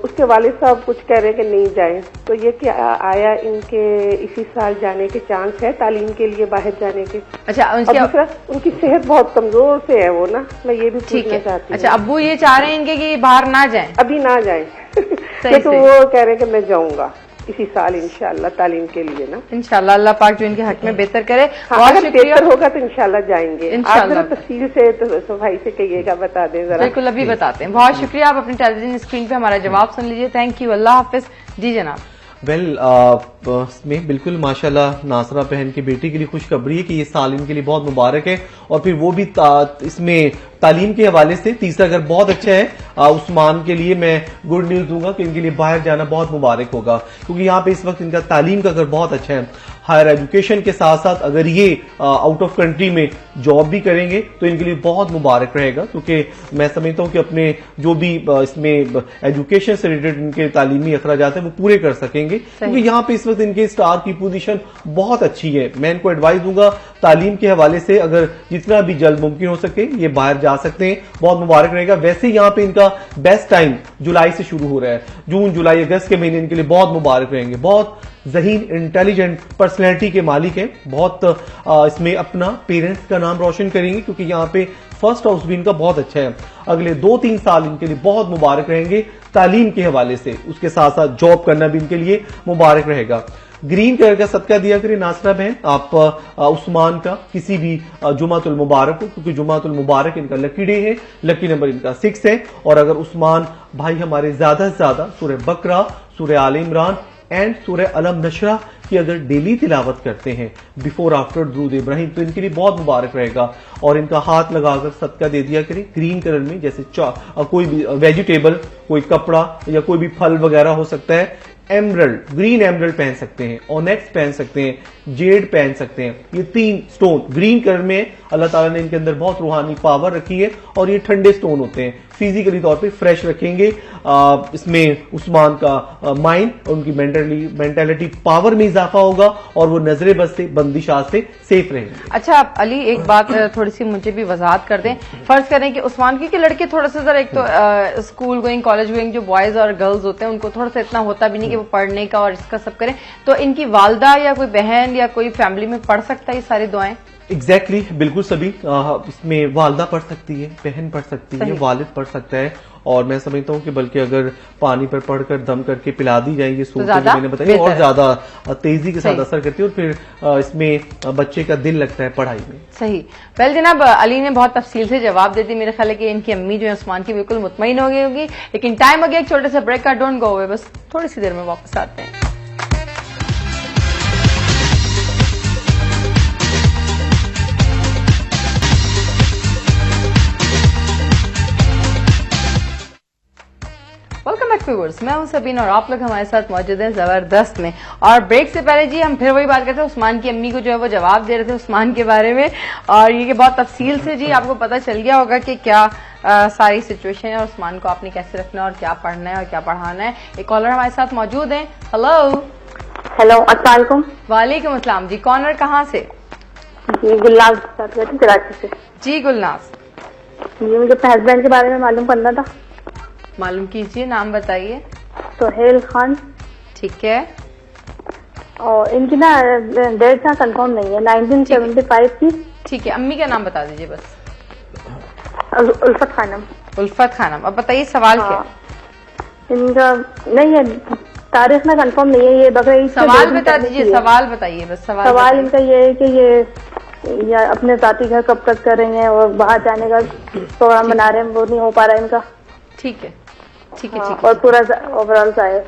उसके वालिद साहब कुछ कह रहे हैं कि नहीं जाए, तो ये क्या आया इनके इसी साल जाने के चांस है तालीम के लिए बाहर जाने के? अच्छा, और दूसरा उनकी सेहत बहुत कमजोर से है वो ना, मैं ये भी पूछना चाहती हूँ। अच्छा, अब्बू ये चाह रहे हैं इनके कि बाहर ना जाएं? अभी ना जाएं तो वो कह रहे हैं कि मैं जाऊंगा इसी साल इंशाल्लाह तालीम के लिए ना। इंशाल्लाह अल्लाह पाक जो इनके हक में बेहतर करे। अगर बेहतर होगा तो इंशाल्लाह जाएंगे। इंशाल्लाह आप तफसील से तो भाई से कहिएगा, बता दें जरा। बिल्कुल, अभी बताते हैं। बहुत शुक्रिया, आप अपनी टेलीविजन स्क्रीन पे हमारा जवाब सुन लीजिए। थैंक यू, अल्लाह हाफिज। जी जनाब। वेल इसमें बिल्कुल माशाल्लाह नासरा बहन की बेटी के लिए खुशखबरी है कि ये साल इनके लिए बहुत मुबारक है, और फिर वो भी इसमें तालीम के हवाले से तीसरा घर बहुत अच्छा है। उस्मान के लिए मैं गुड न्यूज दूंगा कि इनके लिए बाहर जाना बहुत मुबारक होगा, क्योंकि यहाँ पे इस वक्त इनका तालीम का घर बहुत अच्छा है। हायर एजुकेशन के साथ साथ अगर ये आउट ऑफ कंट्री में जॉब भी करेंगे तो इनके लिए बहुत मुबारक रहेगा, क्योंकि मैं समझता हूँ कि अपने जो भी इसमें एजुकेशन से रिलेटेड इनके तालीमी अखराजात है वो पूरे कर सकेंगे, क्योंकि यहाँ पे इस वक्त इनके स्टार की पोजीशन बहुत अच्छी है। मैं इनको एडवाइस दूंगा तालीम के हवाले से अगर जितना भी जल्द मुमकिन हो सके ये बाहर जा सकते हैं, बहुत मुबारक रहेगा। वैसे यहाँ पे इनका बेस्ट टाइम जुलाई से शुरू हो रहा है, जून जुलाई अगस्त के महीने इनके लिए बहुत मुबारक रहेंगे। बहुत ज़हीन इंटेलिजेंट पर्सनैलिटी के मालिक हैं, बहुत इसमें अपना पेरेंट्स का नाम रोशन करेंगे, क्योंकि यहाँ पे फर्स्ट हाउस भी इनका बहुत अच्छा है। अगले 2-3 साल इनके लिए बहुत मुबारक रहेंगे तालीम के हवाले से, उसके साथ साथ जॉब करना भी इनके लिए मुबारक रहेगा। ग्रीन कलर का सदका दिया करें नासरा बहन आप उस्मान का किसी भी जुमातुल मुबारक को, क्योंकि जुमातुल मुबारक इनका लकी डे है, लकी नंबर इनका 6 है। और अगर उस्मान भाई हमारे ज्यादा से ज्यादा सूरह बकरा, सूरह आल इमरान एंड सूरह अलम नशरा की अगर डेली तिलावत करते हैं बिफोर आफ्टर दुरूद इब्राहिम, तो इनके लिए बहुत मुबारक रहेगा। और इनका हाथ लगाकर सदका दे दिया करें ग्रीन कलर में, जैसे कोई भी वेजिटेबल, कोई कपड़ा या कोई भी फल वगैरह हो सकता है। एमरल्ड, ग्रीन एमरल्ड पहन सकते हैं, ओनेक्स पहन सकते हैं, जेड पहन सकते हैं। ये 3 स्टोन ग्रीन कलर में अल्लाह ताला ने इनके अंदर बहुत रूहानी पावर रखी है, और ये ठंडे स्टोन होते हैं, फिजिकली तौर पे फ्रेश रखेंगे। इसमें उस्मान का माइंड और उनकी मेंटालिटी पावर में इजाफा होगा, और वो नजरे बस से बंदिशात से सेफ रहेंगे। अच्छा अली, एक बात थोड़ी सी मुझे भी वजाहत कर दें। फर्ज करें कि उस्मान की लड़के थोड़ा सा जरा, एक तो स्कूल गोइंग कॉलेज गोइंग जो बॉयज और गर्ल्स होते हैं उनको थोड़ा सा इतना होता भी नहीं कि वो पढ़ने का और इसका सब करें, तो इनकी वालदा या कोई बहन या कोई फैमिली में पढ़ सकता है ये सारी दुआएं? एग्जैक्टली बिल्कुल सभी इसमें वालदा पढ़ सकती है, बहन पढ़ सकती है, वालिद पढ़ सकता है, और मैं समझता हूँ कि बल्कि अगर पानी पर पढ़कर दम करके पिला दी जाएंगी सूरतें जो मैंने बताई और ज्यादा तेजी के साथ असर करती है, और फिर इसमें बच्चे का दिल लगता है पढ़ाई में। सही। वेल जनाब, अली ने बहुत तफसील से जवाब दे दी। मेरे ख्याल है कि इनकी अम्मी जो है उस्मान की बिल्कुल मुतमईन हो गई होगी। लेकिन टाइम हो गया एक छोटे से ब्रेक का, डोंट गो अवे, बस थोड़ी सी देर में वापस आते हैं। वेलकम बैक व्यूअर्स, मैं हूं सबीन और आप लोग हमारे साथ मौजूद हैं जबरदस्त में। और ब्रेक से पहले जी हम फिर वही बात करते हैं, उस्मान की अम्मी को जो है वो जवाब दे रहे थे उस्मान के बारे में, और ये बहुत तफसील से जी आपको पता चल गया होगा कि क्या सारी सिचुएशन है और उस्मान को आपने कैसे रखना है और क्या पढ़ना है और क्या पढ़ाना है। एक कॉलर हमारे साथ मौजूद है। हेलो अस्सलाम वालेकुम। वालेकुम अस्सलाम जी, कॉलर कहाँ से? जी गुलनाज कराची से। जी गुलनाज जी, मुझे अपने हस्बैंड के बारे में मालूम करना था। मालूम कीजिए, नाम बताइए। सोहेल खान। ठीक है। और इनकी ना डेट ना कंफर्म नहीं है, 1975 की। ठीक है, अम्मी का नाम बता दीजिए बस। उल्फत खानम। उल्फत खानम। अब बताइए सवाल क्या? इनका नहीं है, तारीख ना कंफर्म नहीं है, ये बकरीद। सवाल बता दीजिए, सवाल बताइए बस। सवाल इनका ये है कि ये या अपने जाती घर कब तक कर रहे हैं और बाहर जाने का प्रोग्राम बना रहे हैं, वो नहीं हो पा रहा है इनका। ठीक है ठीक है ठीक है। और पूरा ओवरऑल का है,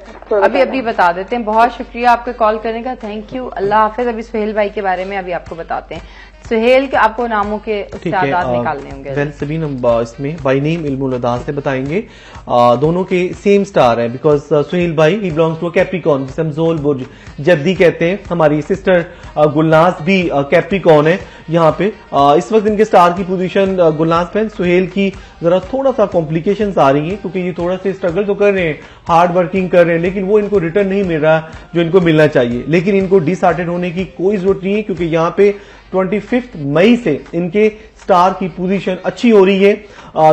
अभी बता देते हैं। बहुत शुक्रिया आपके कॉल करने का, थैंक यू, अल्लाह हाफिज। अभी सुहेल भाई के बारे में अभी आपको बताते हैं। सुहेल के आपको नामों के तादाद निकालने होंगे। वेल सबीन हम इसमें बाई नेम इल्मुल अदा से बताएंगे। दोनों के सेम स्टार है, बिकॉज सुहेल भाई ही बिलोंग्स टू कैप्रिकॉर्न, जिसे हम जोल बुर्ज जद्दी कहते हैं। हमारी सिस्टर गुलनाज भी कैप्रिकॉर्न है। यहाँ पे इस वक्त इनके स्टार की पोजीशन गुलनाज पे, सुहेल की जरा थोड़ा सा कॉम्प्लिकेशंस आ रही हैं, क्योंकि ये थोड़ा सा स्ट्रगल तो कर रहे हैं, हार्ड वर्किंग कर रहे हैं, लेकिन वो इनको रिटर्न नहीं मिल रहा जो इनको मिलना चाहिए। लेकिन इनको डिसहार्टेड होने की कोई जरूरत नहीं है, क्योंकि यहाँ पे 25 मई से इनके स्टार की पोजीशन अच्छी हो रही है।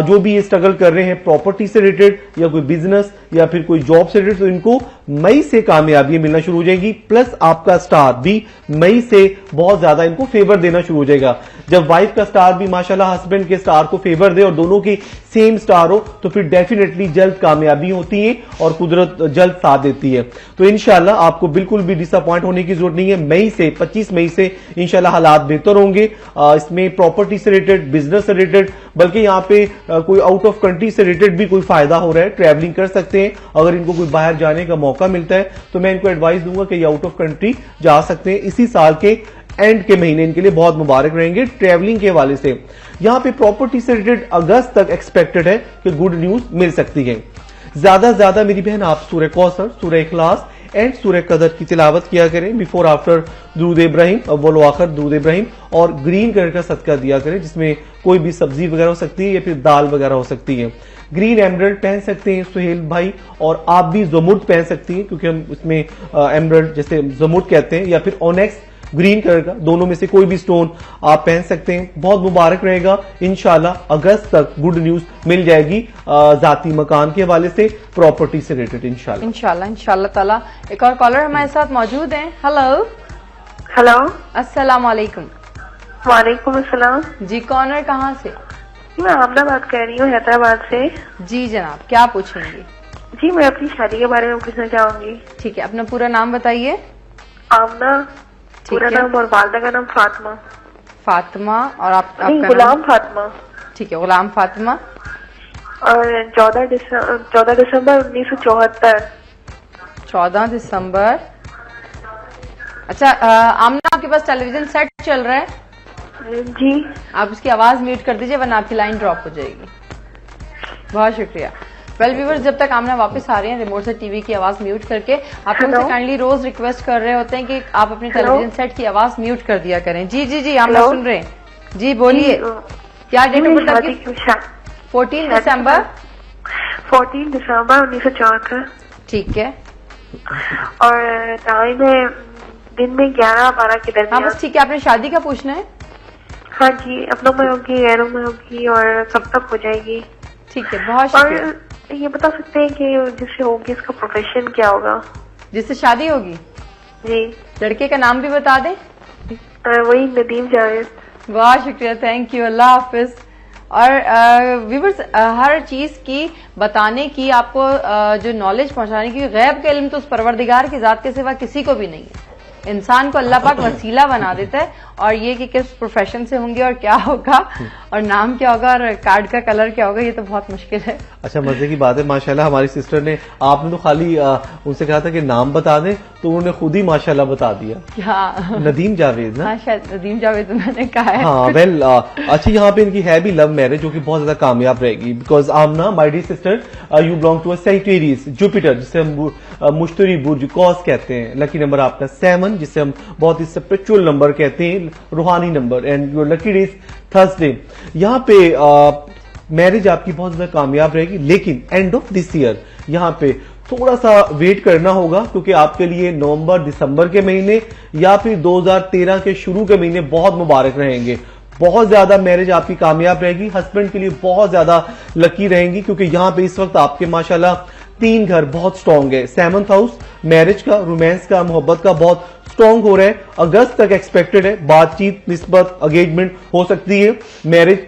जो भी ये स्ट्रगल कर रहे हैं प्रॉपर्टी से रिलेटेड या कोई बिजनेस या फिर कोई जॉब से रिलेटेड, तो इनको मई से कामयाबियां मिलना शुरू हो जाएंगी। प्लस आपका स्टार भी मई से बहुत ज्यादा इनको फेवर देना शुरू हो जाएगा। जब वाइफ का स्टार भी माशाल्लाह हस्बैंड के स्टार को फेवर दे और दोनों की सेम स्टार हो, तो फिर डेफिनेटली जल्द कामयाबी होती है और कुदरत जल्द साथ देती है। तो इंशाल्लाह आपको बिल्कुल भी डिसअपॉइंट होने की जरूरत नहीं है। मई से 25 मई से इंशाल्लाह हालात बेहतर होंगे। इसमें प्रॉपर्टी से रिलेटेड, बिजनेस से रिलेटेड, बल्कि यहाँ पे कोई आउट ऑफ कंट्री से रिलेटेड भी कोई फायदा हो रहा है, ट्रैवलिंग कर सकते हैं। अगर इनको कोई बाहर जाने का मौका मिलता है तो मैं इनको एडवाइस दूंगा कि ये आउट ऑफ कंट्री जा सकते हैं। इसी साल के एंड के महीने इनके लिए बहुत मुबारक रहेंगे ट्रैवलिंग के हवाले से। यहां पे प्रॉपर्टी से रिलेटेड अगस्त तक एक्सपेक्टेड है कि गुड न्यूज मिल सकती है। ज्यादा से ज्यादा मेरी बहन आप सूरह कौसर, सूरह इखलास एंड सूरह कदर की तिलावत किया करें बिफोर आफ्टर दुरूद इब्राहिम, अव्वल आखिर दुरूद इब्राहिम, और ग्रीन कलर का सदका दिया करें जिसमें कोई भी सब्जी वगैरह हो सकती है या फिर दाल वगैरह हो सकती है। ग्रीन एमरल्ड पहन सकते हैं सुहेल भाई, और आप भी जमुर्द पहन सकती हैं क्योंकि हम इसमें एमरल्ड जैसे जमुर्द कहते हैं, या फिर ओनेक्स ग्रीन कलर का, दोनों में से कोई भी स्टोन आप पहन सकते हैं। बहुत मुबारक रहेगा। इंशाल्लाह अगस्त तक गुड न्यूज मिल जाएगी जाती मकान के हवाले से, प्रॉपर्टी से रिलेटेड इंशाल्लाह इंशाल्लाह ताला। एक और कॉलर हमारे साथ मौजूद हैं। हेलो हेलो, अस्सलाम वालेकुम। वालेकुम अस्सलाम। जी, कौन है, कहाँ से? मैं आमना बात कर रही हूँ, हैदराबाद से। जी जनाब, क्या पूछेंगे? जी, मैं अपनी शादी के बारे में पूछना चाहूंगी। ठीक है, अपना पूरा नाम बताइए। आमना पूरा नाम, और वालदा का नाम फातिमा। फातिमा, और आपका गुलाम फातिमा। ठीक है, गुलाम फातिमा। और 14 दिसंबर 1974। 14 दिसंबर। अच्छा, आमना आपके पास टेलीविजन सेट चल रहा है? जी। आप उसकी आवाज म्यूट कर दीजिए वरना आपकी लाइन ड्रॉप हो जाएगी। बहुत शुक्रिया। वेल व्यूअर्स, जब तक आमना वापस आ रहे हैं रिमोट से टीवी की आवाज म्यूट करके, आप हमसे काइंडली रोज रिक्वेस्ट कर रहे होते हैं कि आप अपने टेलीविजन सेट की आवाज म्यूट कर दिया करें। जी जी जी, आमना सुन रहे हैं। जी बोलिए, क्या डेट ऑफ बर्थ आपकी? 14 दिसंबर 1974। ठीक है, और टाइम है दिन में 11-12 के हाँ दरमियान। बस ठीक है। आपने शादी का पूछना है? हाँ जी, अपनों में होगी, गैरों में होगी, और कब तक हो जाएगी? ठीक है, बहुत शुक्रिया। और ये बता सकते हैं कि जिससे होगी इसका प्रोफेशन क्या होगा? जिससे शादी होगी? जी। लड़के का नाम भी बता दें। वही नदीम जावेद। बहुत शुक्रिया, थैंक यू, अल्लाह हाफिज। और व्यूअर्स, हर चीज की बताने की, आपको जो नॉलेज पहुंचाने की, गैब का इल्म तो उस परवरदिगार की जात के सिवा किसी को भी नहीं है। इंसान को अल्लाह पाक वसीला बना देता है, और ये कि किस प्रोफेशन से होंगे और क्या होगा और नाम क्या होगा और कार्ड का कलर क्या होगा, ये तो बहुत मुश्किल है। अच्छा, मजे की बात है माशाल्लाह हमारी सिस्टर ने, आपने तो खाली उनसे कहा था कि नाम बता दें तो उन्होंने खुद ही माशाल्लाह बता दिया। हाँ, नदीम जावेद ना? हाँ, शायद नदीम जावेद मैंने कहा है। हाँ, वेल अच्छा, यहाँ पे इनकी है भी लव मैरिज जो कि बहुत ज्यादा कामयाब रहेगी। Because Amna my dear sister, you belong to a Sagittarius, Jupiter जिसे हम मुश्तरी बुर्ज कॉस कहते हैं। लकी नंबर आपका 7 जिसे हम बहुत ही स्पिरिचुअल नंबर कहते हैं, रूहानी number, and your lucky days Thursday. यहाँ पे मैरिज आपकी बहुत ज्यादा कामयाब रहेगी, लेकिन एंड ऑफ दिस ईयर यहाँ पे थोड़ा सा वेट करना होगा क्योंकि आपके लिए नवंबर दिसंबर के महीने या फिर 2013 के शुरू के महीने बहुत मुबारक रहेंगे। बहुत ज्यादा मैरिज आपकी कामयाब रहेगी, हस्बैंड के लिए बहुत ज्यादा लकी रहेंगी क्योंकि यहाँ पे इस वक्त आपके माशाल्लाह 3 घर बहुत स्ट्रांग है। 7th हाउस मैरिज का, रोमांस का, मोहब्बत का बहुत स्ट्रांग हो रहा है। अगस्त तक एक्सपेक्टेड है, बातचीत, निस्बत, एंगेजमेंट हो सकती है। मैरिज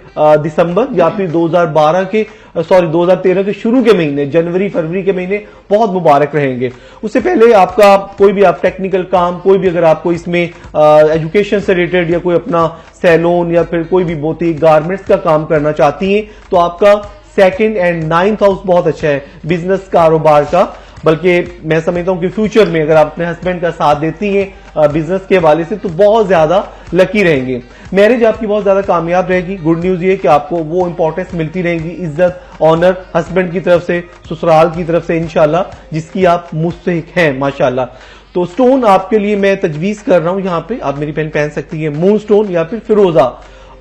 दिसंबर या फिर 2013 के शुरू के महीने, जनवरी फरवरी के महीने बहुत मुबारक रहेंगे। उससे पहले आपका कोई भी आप टेक्निकल काम, कोई भी अगर आपको इसमें एजुकेशन से रिलेटेड या कोई अपना सैलून या फिर कोई भी बुटीक गारमेंट्स का काम करना चाहती हैं तो आपका 2nd एंड 9th हाउस बहुत अच्छा है बिजनेस कारोबार का। बल्कि मैं समझता हूं कि फ्यूचर में अगर आप अपने हस्बैंड का साथ देती हैं बिजनेस के हवाले से तो बहुत ज्यादा लकी रहेंगे। मैरिज आपकी बहुत ज्यादा कामयाब रहेगी। गुड न्यूज ये कि आपको वो इंपॉर्टेंस मिलती रहेगी, इज्जत, ऑनर हस्बैंड की तरफ से, ससुराल की तरफ से इंशाल्लाह, जिसकी आप मुस्तहिक हैं माशाल्लाह। तो स्टोन आपके लिए मैं तजवीज कर रहा हूं, यहाँ पे आप मेरी बहन पहन सकती है मून स्टोन या फिर फिरोजा।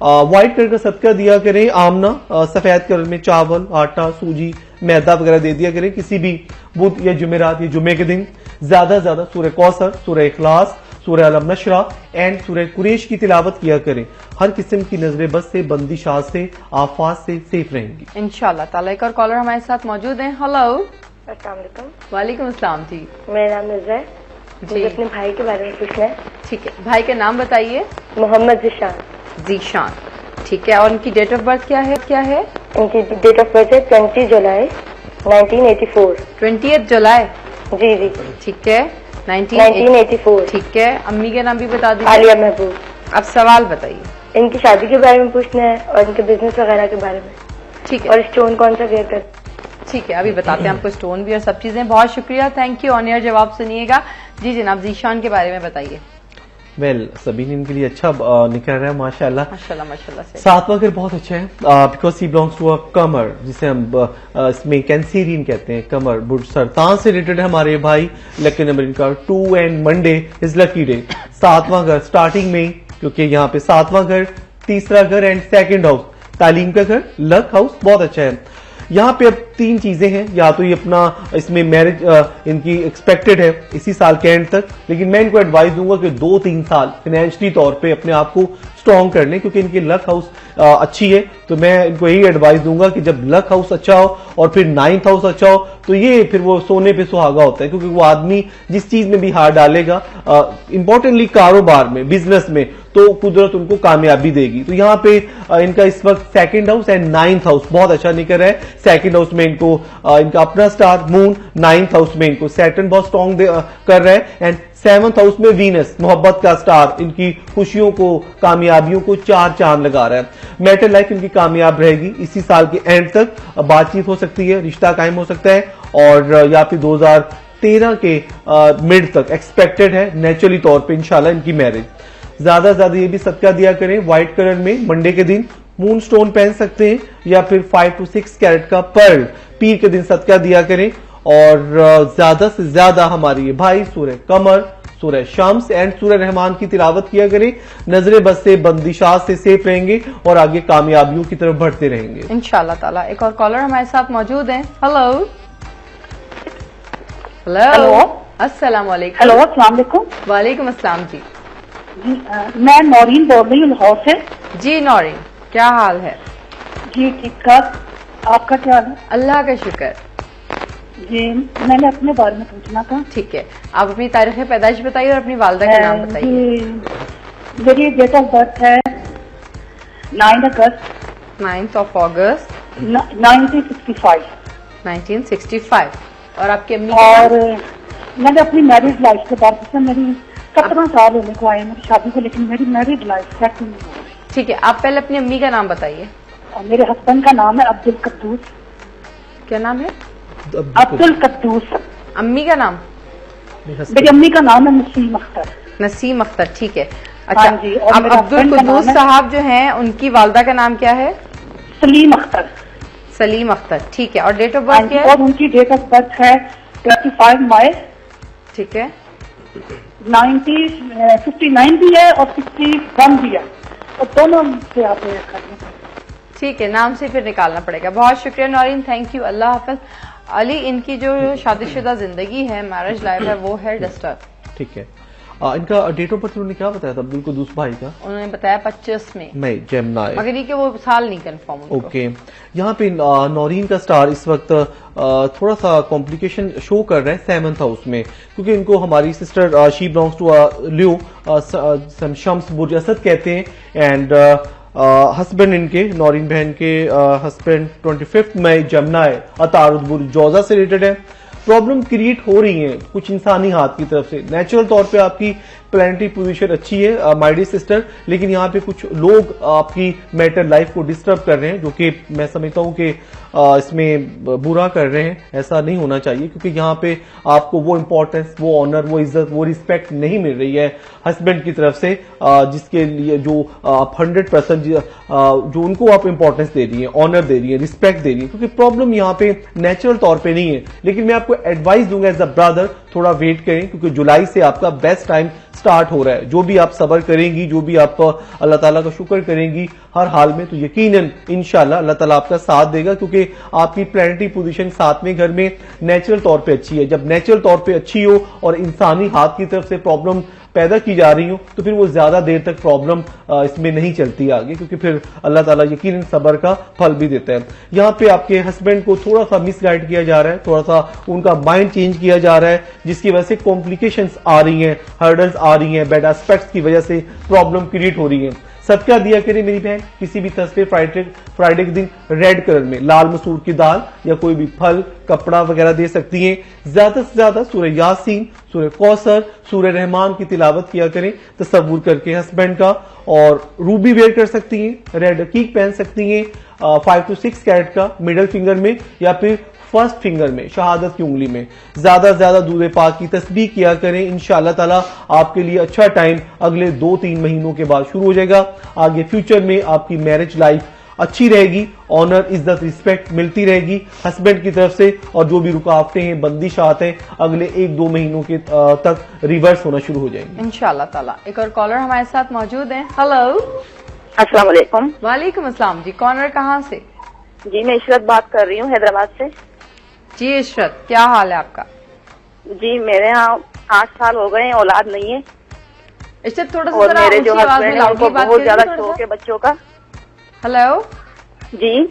व्हाइट कलर का सदका दिया करें। आमना सफेद कलर में चावल, आटा, सूजी, मैदा वगैरह दे दिया करें किसी भी बुध या जुमेरात या जुमे के दिन। ज्यादा से ज्यादा सूरह कौसर, सूरह इखलास, सूरह अलम नशरा एंड सूरह कुरैश की तिलावत किया करें। हर किस्म की नजरें बस से, बंदिशात से, आफात से सेफ रहेंगी इंशाल्लाह ताला। एक और कॉलर हमारे साथ मौजूद हैं। हेलो अस्सलाम वालेकुम। वालेकुम अस्सलाम जी। मेरा नाम मिर्जा है। जी मुझे अपने भाई के बारे में पूछना है। ठीक है, भाई का नाम बताइए। मोहम्मद जिशान। जीशान, ठीक है। और उनकी डेट ऑफ बर्थ क्या है? उनकी डेट ऑफ बर्थ है 20 जुलाई 1984। 20 जुलाई? जी जी ठीक है, 1984। ठीक है। अम्मी का नाम भी बता दीजिए। आलिया महबूब। अब सवाल बताइए। इनकी शादी के बारे में पूछना है और इनके बिजनेस वगैरह के बारे में। ठीक है, और स्टोन कौन सा वेयर कर। ठीक है, अभी बताते हैं आपको स्टोन भी और सब चीजें। बहुत शुक्रिया, थैंक यू। ऑन एयर जवाब सुनिएगा। जी जनाब, जीशान के बारे में बताइए। वेल सबीन इनके लिए अच्छा निकल रहा है माशाल्लाह। माशाल्लाह माशाल्लाह से। सातवां घर बहुत अच्छा है because he belongs to a कमर, जिसे हम इसमें कैंसेरियन कहते हैं। कमर बुध सरतान से रिलेटेड है हमारे भाई। लकी नंबर इनका 2 and Monday is lucky day. सातवां घर स्टार्टिंग में, क्योंकि यहाँ पे सातवां घर, तीसरा घर एंड सेकंड हाउस, तालीम का घर, लक हाउस बहुत अच्छा है। यहाँ पे अब 3 चीजें हैं। या तो ये अपना इसमें मैरिज इनकी एक्सपेक्टेड है इसी साल के एंड तक, लेकिन मैं इनको एडवाइस दूंगा कि 2-3 साल फाइनेंशियली तौर पे अपने आप को स्ट्रॉन्ग कर लें, क्योंकि इनकी लक हाउस अच्छी है। तो मैं इनको यही एडवाइस दूंगा कि जब लक हाउस अच्छा हो और फिर 9th हाउस अच्छा हो, तो ये फिर वो सोने पे सुहागा होता है, क्योंकि वो आदमी जिस चीज में भी हाथ डालेगा, इंपॉर्टेंटली कारोबार में, बिजनेस में, तो कुदरत उनको कामयाबी देगी। तो यहाँ पे इनका इस वक्त second house and 9th house बहुत अच्छा निकल रहा है। सेकंड हाउस में इनको इनका अपना स्टार मून, 9th हाउस में इनको सैटर्न बहुत स्ट्रॉन्ग कर रहा है एंड 7th हाउस में वीनस, मोहब्बत का स्टार, इनकी खुशियों को, कामयाबियों को 4 चांद लगा रहा है। मैटर लाइफ इनकी कामयाब रहेगी इसी साल के एंड तक। बातचीत हो सकती है, रिश्ता कायम हो सकता है, और या फिर 2013 के मिड तक एक्सपेक्टेड है नेचुरली तौर पे इंशाल्लाह इनकी मैरिज। ज्यादा से ज्यादा ये भी सदका दिया करें व्हाइट कलर में। मंडे के दिन मून स्टोन पहन सकते हैं, या फिर 5 to 6 कैरेट का पर्ल पीर के दिन सदका दिया करें। और ज्यादा से ज्यादा हमारे ये भाई सूरह कमर, सूरह शम्स एंड सूरह रहमान की तिलावत किया करें। नजरे बस से, बंदिशात से सेफ रहेंगे और आगे कामयाबियों की तरफ बढ़ते रहेंगे इंशाल्लाह ताला। एक और कॉलर हमारे साथ मौजूद हैं। हेलो हेलो, अस्सलाम वालेकुम। हेलो, अस्सलाम वालेकुम। वालेकुम अस्सलाम जी। मैं नौरीन बोल रही हूँ लाहौर से। जी नौरीन, क्या हाल है? जी ठीक ठाक, आपका क्या हाल है? अल्लाह का शुक्र। जी मैंने अपने बारे में पूछना था। ठीक है, आप अपनी तारीख पैदाइश बताइए और अपनी वालदा का नाम बताइए। मेरी डेट ऑफ बर्थ है 9 अगस्त 9th of August 1965। 1965। और आपकी अम्मी? और मैंने अपनी मैरिज लाइफ के बारे में, मेरी 17 साल होने को आए मेरी शादी को, लेकिन मेरी मैरिज लाइफ सेट नहीं हो रही। ठीक है, आप पहले अपनी अम्मी का नाम बताइए। मेरे हस्बैंड का नाम है अब्दुल कद्दूस। क्या नाम है? अब्दुल कद्दूस। अम्मी का नाम? मेरी अम्मी का नाम है नसीम अख्तर। नसीम अख्तर, ठीक है। अच्छा, हाँ जी, और अब अब्दुल कद्दूस साहब जो हैं, उनकी वालदा का नाम क्या है? सलीम अख्तर। सलीम अख्तर, ठीक है। और डेट ऑफ बर्थ क्या है? और उनकी डेट ऑफ बर्थ है 25 मई। ठीक है। 1959 भी है और 61 भी है, और दोनों से आप ठीक है, नाम से फिर निकालना पड़ेगा। बहुत शुक्रिया नौरीन, थैंक यू, अल्लाह हाफिज। अली, इनकी जो शादीशुदा जिंदगी है, मैरिज लाइफ है, वो है डस्टर। ठीक है। इनका डेट ऑफ बर्थ उन्होंने क्या बताया था अब्दुल कद्दूस भाई का? उन्होंने बताया 25 मई जेमिनी, मगर ये कि वो साल नहीं कंफर्म। ओके। यहाँ पे नौरीन का स्टार इस वक्त थोड़ा सा कॉम्प्लिकेशन शो कर रहा है 7th हाउस में, क्योंकि इनको हमारी sister she belongs to Leo, शम्स बुर्ज असद कहते हैं, एंड हस्बैंड इनके, नौरीन बहन के हस्बैंड 25 मई जेमिनी अतारुद बुर्ज जौजा से रिलेटेड है। प्रॉब्लम क्रिएट हो रही है कुछ इंसानी हाथ की तरफ से। नेचुरल तौर पे आपकी प्लानिटरी पोजीशन अच्छी है माय डियर सिस्टर, लेकिन यहाँ पे कुछ लोग आपकी मैटर लाइफ को डिस्टर्ब कर रहे हैं, जो कि मैं समझता हूँ कि इसमें बुरा कर रहे हैं। ऐसा नहीं होना चाहिए, क्योंकि यहाँ पे आपको वो इंपॉर्टेंस, वो ऑनर, वो इज्जत, वो रिस्पेक्ट नहीं मिल रही है हस्बैंड की तरफ से, जिसके लिए जो आप 100% जो उनको आप इंपॉर्टेंस दे रही है, ऑनर दे रही है, रिस्पेक्ट दे रही है। क्योंकि प्रॉब्लम यहाँ पे नेचुरल तौर पे नहीं है, लेकिन मैं आपको एडवाइस दूंगा एज अ ब्रदर, थोड़ा वेट करें, क्योंकि जुलाई से आपका बेस्ट टाइम स्टार्ट हो रहा है। जो भी आप सब्र करेंगी, जो भी आप अल्लाह ताला का शुक्र करेंगी हर हाल में, तो यकीनन इंशाल्लाह अल्लाह ताला आपका साथ देगा, क्योंकि आपकी प्लैनेटरी पोजीशन 7वें घर में नेचुरल तौर पे अच्छी है। जब नेचुरल तौर पे अच्छी हो और इंसानी हाथ की तरफ से प्रॉब्लम पैदा की जा रही हो तो फिर वो ज्यादा देर तक प्रॉब्लम इसमें नहीं चलती आगे, क्योंकि फिर अल्लाह ताला यकीनन सब्र का फल भी देता है। यहाँ पे आपके हस्बैंड को थोड़ा सा मिसगाइड किया जा रहा है, थोड़ा सा उनका माइंड चेंज किया जा रहा है, जिसकी वजह से कॉम्प्लिकेशंस आ रही हैं, हर्डल्स आ रही हैं, बैड एस्पेक्ट्स की वजह से प्रॉब्लम क्रिएट हो रही है। सदका दिया करें मेरी बहन, किसी भी थर्सडे फ्राइडे के दिन रेड कलर में लाल मसूर की दाल या कोई भी फल, कपड़ा वगैरह दे सकती हैं। ज्यादा से ज्यादा सूरह यासीन, सूरह कौसर, सूरह रहमान की तिलावत किया करें तसव्वुर करके हस्बैंड का। और रूबी वेयर कर सकती हैं, रेड अकीक पहन सकती हैं 5 to 6 कैरेट का मिडल फिंगर में या फिर फर्स्ट फिंगर में, शहादत की उंगली में। ज्यादा से ज्यादा दूध पाक की तस्बीह किया करें। इंशाअल्लाह ताला आपके लिए अच्छा टाइम अगले 2-3 महीनों के बाद शुरू हो जाएगा। आगे फ्यूचर में आपकी मैरिज लाइफ अच्छी रहेगी, ऑनर, इज्जत, रिस्पेक्ट मिलती रहेगी हस्बैंड की तरफ से, और जो भी रुकावटें हैं, बंदिशात हैं, अगले 1-2 महीनों के तक रिवर्स होना शुरू हो जाएंगे इंशाअल्लाह ताला। एक और कॉलर हमारे साथ मौजूद हैं। हेलो, अस्सलाम वालेकुम। वालेकुम अस्सलाम जी, कॉलर कहाँ से? जी मैं इशरत बात कर रही हूँ हैदराबाद से। जी इशरत, क्या हाल है आपका? जी मेरे यहाँ 8 साल हो गए, औलाद नहीं है। इशरत थोड़ा सा और जरा मेरे ऊंची जो आवाज हस्बैंड में है उनको लाउडली बात बहुत ज्यादा करिए थोड़ा शौक सा। है बच्चों का। हेलो जी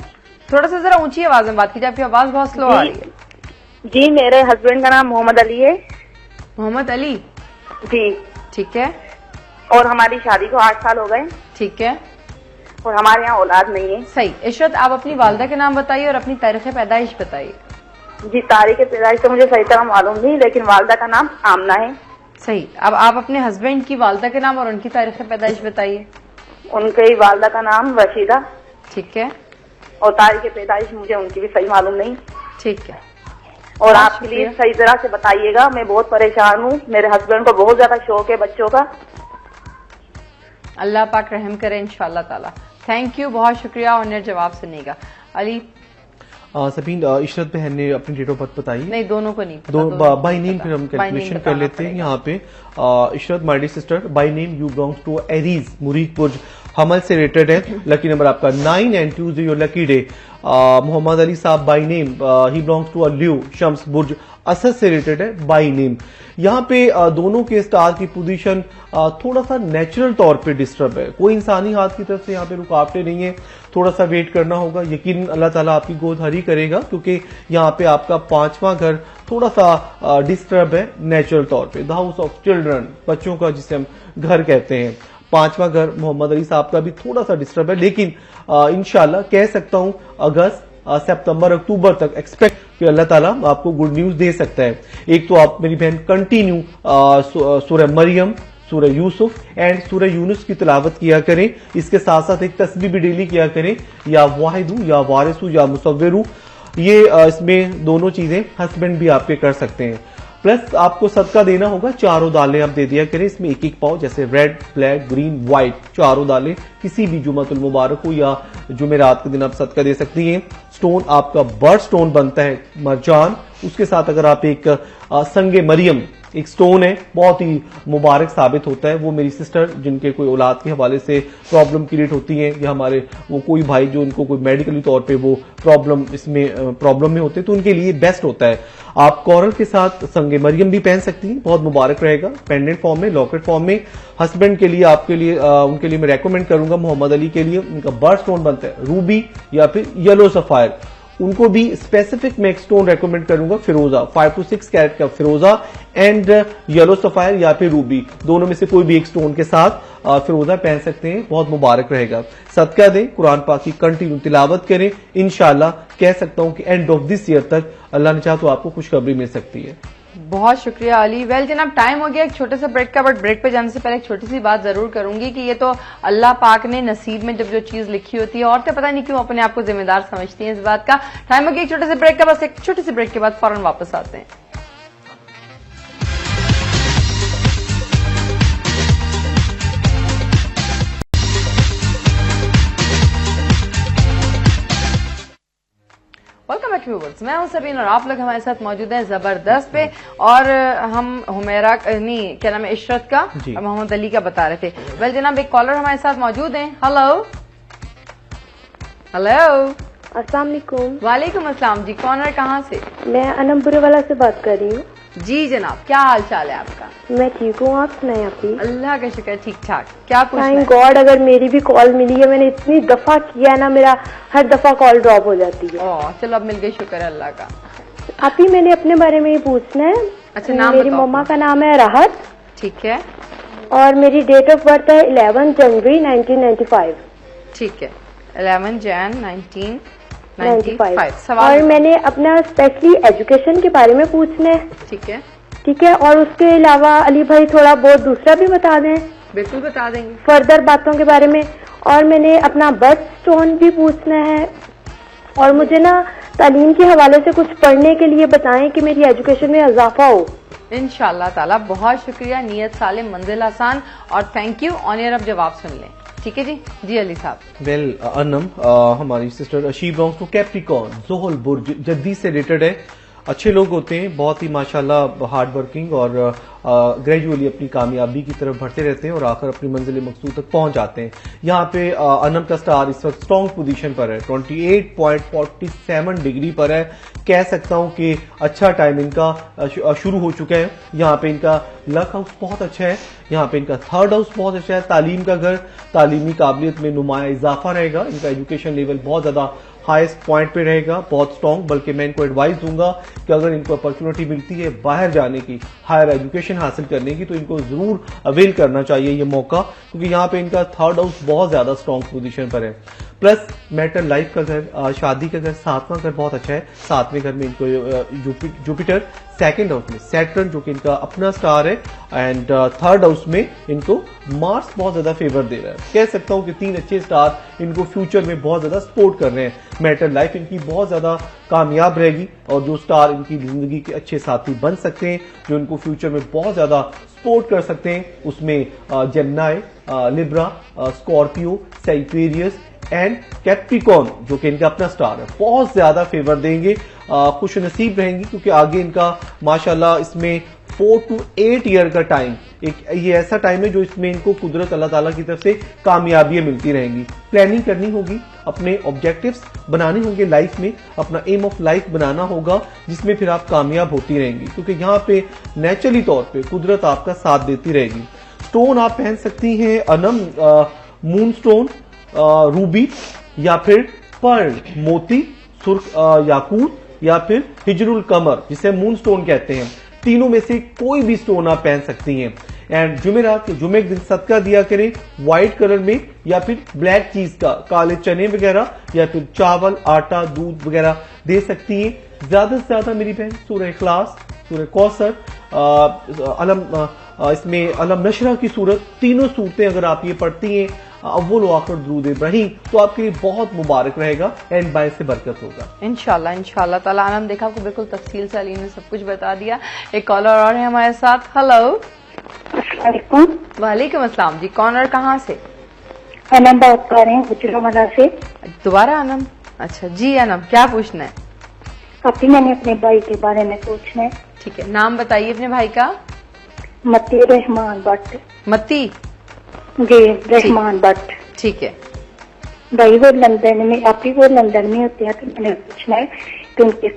थोड़ा सा जरा ऊंची आवाज में बात कीजिए, आपकी आवाज बहुत स्लो आ रही है। जी मेरे हस्बैंड का नाम मोहम्मद अली है। मोहम्मद अली, जी ठीक है। और हमारी शादी को 8 साल हो गए ठीक है, और हमारे यहाँ औलाद नहीं है। सही। इशरत आप अपनी वालदा के नाम बताइए और अपनी तारीख पैदाइश बताइए। जी तारीख पैदाइश तो मुझे सही तरह मालूम नहीं, लेकिन वालदा का नाम आमना है। सही। अब आप अपने हस्बैंड की वालदा के नाम और उनकी तारीख पैदाइश बताइए। उनके वालदा का नाम रशीदा, ठीक है, और तारीख पैदाइश मुझे उनकी भी सही मालूम नहीं। ठीक है। और आपके लिए सही तरह से बताइएगा, मैं बहुत परेशान हूँ। मेरे हस्बैंड को बहुत ज्यादा शौक है बच्चों का। अल्लाह पाक रहम करे इंशाअल्लाह ताला। थैंक यू, बहुत शुक्रिया ऑनर जवाब सुनने का। अली सबीन, इशरत बहन ने अपनी डेट ऑफ बर्थ बताई, नहीं दोनों को नहीं पता, दो बाय नेम फिर हम कैलकुलेशन कर लेते हैं। यहाँ पे Ishrat my dear sister, by name you belongs to Aries, मुरीद बुर्ज हमल से रिलेटेड है। लकी नंबर आपका 9 and Tuesday your lucky day. Mohammad Ali साहब by name he belongs to Leo, शम्स बुर्ज असद से रिलेटेड है बाय नेम। यहाँ पे दोनों के स्टार की पोजीशन थोड़ा सा नेचुरल तौर पे डिस्टर्ब है, कोई इंसानी हाथ की तरफ से यहाँ पे रुकावटें नहीं है। थोड़ा सा वेट करना होगा, यकीन अल्लाह ताला आपकी गोद हरी करेगा, क्योंकि यहाँ पे आपका 5वां घर थोड़ा सा डिस्टर्ब है नेचुरल तौर पे। द हाउस ऑफ चिल्ड्रन, बच्चों का जिसे हम घर कहते हैं, 5वां घर मोहम्मद अली साहब का भी थोड़ा सा डिस्टर्ब है। लेकिन इंशाल्लाह कह सकता हूं अगस्त, सितंबर, अक्टूबर तक एक्सपेक्ट कि अल्लाह ताला आपको गुड न्यूज दे सकता है। एक तो आप मेरी बहन कंटिन्यू सूरह मरियम, सूरह यूसुफ एंड सूरह यूनुस की तिलावत किया करें। इसके साथ साथ एक तस्बीह भी डेली किया करें, या वाहिदू या वारिसू या मुसव्विरू। ये इसमें दोनों चीजें हस्बैंड भी आपके कर सकते हैं। प्लस आपको सदका देना होगा, 4 दालें आप दे दिया करें, इसमें 1-1 पाव, जैसे रेड, ब्लैक, ग्रीन, व्हाइट, 4 दालें किसी भी जुमातुल मुबारक हो या जुमेरात के दिन आप सदका दे सकती हैं। स्टोन आपका बर्ड स्टोन बनता है मरजान, उसके साथ अगर आप एक संगे मरियम एक स्टोन है, बहुत ही मुबारक साबित होता है। वो मेरी सिस्टर जिनके कोई औलाद के हवाले से प्रॉब्लम क्रिएट होती है, या हमारे वो कोई भाई जो उनको कोई मेडिकली तौर पे वो प्रॉब्लम में होते हैं, तो उनके लिए बेस्ट होता है। आप कोरल के साथ संगे मरियम भी पहन सकती हैं, बहुत मुबारक रहेगा, पेंडेंट फॉर्म में, लॉकेट फॉर्म में। हस्बैंड के लिए, आपके लिए, उनके लिए मैं रेकमेंड करूंगा मोहम्मद अली के लिए उनका बर्ड स्टोन बनता है रूबी या फिर येलो सफायर। उनको भी स्पेसिफिक मैं एक स्टोन रेकमेंड करूंगा, फिरोजा, 5 to 6 कैरेट का फिरोजा एंड येलो सफायर या फिर रूबी, दोनों में से कोई भी एक स्टोन के साथ फिरोजा पहन सकते हैं, बहुत मुबारक रहेगा। सदका दें, कुरान पाक की कंटिन्यू तिलावत करें, इंशाल्लाह कह सकता हूं कि एंड ऑफ दिस ईयर तक अल्लाह ने चाहा तो आपको खुशखबरी मिल सकती है। बहुत शुक्रिया अली। वेल जनाब, टाइम हो गया एक छोटे से ब्रेक का, बट ब्रेक पे जाने से पहले एक छोटी सी बात जरूर करूंगी कि ये तो अल्लाह पाक ने नसीब में जब जो चीज लिखी होती है, औरतें पता नहीं क्यों अपने आप को जिम्मेदार समझती हैं इस बात का। टाइम हो गया एक छोटे से ब्रेक का, बस एक छोटे से ब्रेक के बाद फौरन वापस आते हैं। वेलकम बैक व्यूअर्स, मैं हूं सबीन और आप लोग हमारे साथ मौजूद हैं जबरदस्त पे, और हम हुमैरा नहीं क्या नाम है इशरत का, मोहम्मद अली का बता रहे थे। वेल जनाब, एक कॉलर हमारे साथ मौजूद हैं। हेलो हेलो, अस्सलाम वालेकुम। वालेकुम अस्सलाम जी, कौन है, कहाँ से? मैं अनमपुरे वाला से बात कर रही हूँ। जी जनाब, क्या हाल चाल है आपका? मैं ठीक हूँ, आप सुनाए आप भी? अल्लाह का शुक्र, ठीक ठाक। क्या पूछना है? थैंक गॉड, अगर मेरी भी कॉल मिली है, मैंने इतनी दफा किया ना, मेरा हर दफा कॉल ड्रॉप हो जाती है। चलो अब मिल गई, शुक्र है अल्लाह का। आप ही मैंने अपने बारे में ही पूछना है। अच्छा, नाम मेरी बताओ। मम्मा का नाम है राहत। ठीक है। और मेरी डेट ऑफ बर्थ है 11 जनवरी 1995। ठीक है, 11 जैन 1995। सवाल और मैंने अपना स्पेशली एजुकेशन के बारे में पूछना है। ठीक है। ठीक है, और उसके अलावा अली भाई थोड़ा बहुत दूसरा भी बता दें। बिल्कुल बता देंगे, फर्दर बातों के बारे में। और मैंने अपना बर्थ स्टोन भी पूछना है। और मुझे ना तालीम के हवाले से कुछ पढ़ने के लिए बताएं कि मेरी एजुकेशन में इजाफा हो। इंशाल्लाह ताला। बहुत शुक्रिया, नियत सालिम मंजिल आसान, और थैंक यू। ऑन एयर अब जवाब सुन लें। ठीक है जी। जी अली साहब। वेल अनम, हमारी sister she belongs to Capricorn, जोहल बुर्ज, जद्दी से रिलेटेड है। अच्छे लोग होते हैं, बहुत ही माशाल्लाह हार्ड वर्किंग, और ग्रेजुअली अपनी कामयाबी की तरफ बढ़ते रहते हैं और आकर अपनी मंजिल मकसूद तक पहुंच जाते हैं। यहाँ पे अनम का स्टार इस वक्त स्ट्रॉन्ग पोजीशन पर है, 28.47 डिग्री पर है। कह सकता हूं कि अच्छा टाइम इनका शुरू हो चुका है। यहाँ पे इनका लक हाउस बहुत अच्छा है, यहाँ पे इनका थर्ड हाउस बहुत अच्छा है। तालीम का घर, तालीमी काबिलियत में नुमाया इजाफा रहेगा। इनका एजुकेशन लेवल बहुत ज्यादा हाईएस्ट पॉइंट पे रहेगा, बहुत स्ट्रॉन्ग। बल्कि मैं इनको एडवाइस दूंगा कि अगर इनको अपॉर्चुनिटी मिलती है बाहर जाने की, हायर एजुकेशन हासिल करने की, तो इनको जरूर अवेल करना चाहिए ये मौका, क्योंकि यहाँ पे इनका थर्ड हाउस बहुत ज्यादा स्ट्रॉन्ग पोजीशन पर है। प्लस मैरिटल लाइफ का घर, शादी का घर, सातवां घर बहुत अच्छा है। सातवें घर में इनको जुपिटर, सेकंड हाउस में सैटर्न जो कि इनका अपना स्टार है, एंड थर्ड हाउस में इनको मार्स बहुत ज्यादा फेवर दे रहा है। कह सकता हूं कि 3 अच्छे स्टार इनको फ्यूचर में बहुत ज्यादा सपोर्ट कर रहे हैं। मैरिटल लाइफ इनकी बहुत ज्यादा कामयाब रहेगी, और जो स्टार इनकी जिंदगी के अच्छे साथी बन सकते हैं, जो इनको फ्यूचर में बहुत ज्यादा सपोर्ट कर सकते हैं, उसमें Gemini, Libra, Scorpio, Sagittarius and Capricorn जो कि इनका अपना स्टार है, बहुत ज्यादा फेवर देंगे, खुश नसीब रहेंगी, क्योंकि आगे इनका माशाल्लाह इसमें 4 to 8 ईयर का टाइम, ये ऐसा टाइम है जो इसमें इनको कुदरत अल्लाह ताला की तरफ से कामयाबियां मिलती रहेंगी। प्लानिंग करनी होगी, अपने ऑब्जेक्टिव्स बनाने होंगे लाइफ में, अपना एम ऑफ लाइफ बनाना होगा, जिसमें फिर आप कामयाब होती रहेंगी, क्योंकि यहाँ पे नेचुरली तौर पे कुदरत आपका साथ देती रहेगी। स्टोन आप पहन सकती हैं अनम, मून स्टोन, रूबी, या फिर पर्ल, मोती, सुर्ख, याकूत, या फिर हिजरुल कमर जिसे मून स्टोन कहते हैं। तीनों में से कोई भी स्टोन आप पहन सकती हैं। एंड जुमेरात के जुमे के दिन सदका दिया करें व्हाइट कलर में, या फिर ब्लैक चीज का, काले चने वगैरह, या फिर चावल, आटा, दूध वगैरह दे सकती हैं। ज्यादा से ज्यादा मेरी बहन सूरह इखलास, सूरह कौसर, इसमें अलम नशरा की सूरत, तीनों सूरतें अगर आप ये पढ़ती हैं, अव्वल व आखिर दुरूद इब्राहिम, तो आपके लिए बहुत मुबारक रहेगा एंड बाय से बरकत होगा इंशाल्लाह। इंशाल्लाह ताला। आनंद देखा आपको बिल्कुल तफसील से अली ने सब कुछ बता दिया। एक कॉलर और है हमारे साथ। हेलो। वालेकुम अस्सलाम जी, कौन और कहाँ से? अनम बात कर रहे हैं गुजरावाला से। दोबारा अनम? अच्छा जी अनम, क्या पूछना है? अभी मैंने अपने भाई के बारे में पूछना है। ठीक है, नाम बताइए अपने भाई का। मती रहमान भट्ट। मती जी, रहमान भट्ट। ठीक है भाई, वो लंदन में, आप ही वो लंदन में होते हैं, तो मैंने पूछना है कि उनके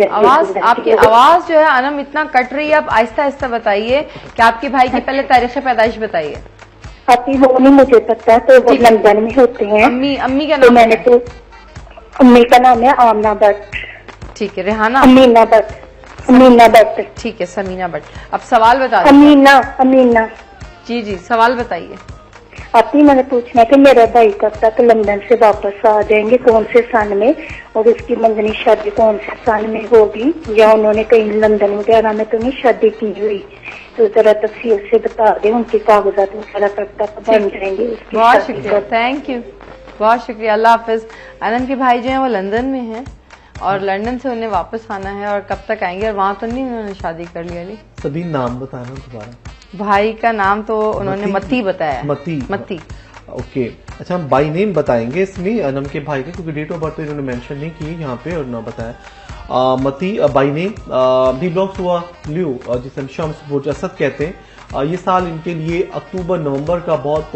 आवाज, आपकी आवाज जो है अनम इतना कट रही है, आप आहिस्ता आहिस्ता बताइए कि आपके भाई की पहले तारीख पैदाइश बताइए। अभी वो नहीं मुझे पता, तो वो लंदन में होते हैं। अम्मी का नाम? तो मैंने तो अम्मी का नाम है आमना भट्ट। ठीक है। रेहाना? अमीना भट्ट। अमीना भट्ट। ठीक है, समीना भट्ट। अब सवाल बता। अमीना। जी जी, सवाल बताइए। अभी मैंने पूछना है कि मेरा भाई कब तक लंदन से वापस आ जाएंगे, कौन से सन में, और उसकी मंगनी शादी कौन से सन में होगी, या उन्होंने कहीं लंदन वगैरह में तो नहीं शादी की हुई, तो जरा तफसील से बता दें। उनके कागजात वगैरह कब तक बन जाएंगे? बहुत शुक्रिया, थैंक यू, बहुत शुक्रिया, अल्लाह हाफिज। आनंद के भाई जो है वो लंदन में है, और लंदन से उन्हें वापस आना है, और कब तक आएंगे, और वहां तो नहीं उन्होंने शादी कर लिया। सभी नाम बताना दोबारा। भाई का नाम तो उन्होंने मती बताया। मती। ओके, अच्छा हम बाई नेम बताएंगे इसमें अनम के भाई के, क्योंकि डेट ऑफ बर्थ तो इन्होंने मेंशन नहीं की यहाँ पे और ना बताया। मती बाई नेम बिलोंग्स हुआ लियो, जिसे हम शम्स बुर्ज असद कहते हैं। ये साल इनके लिए अक्टूबर नवंबर का बहुत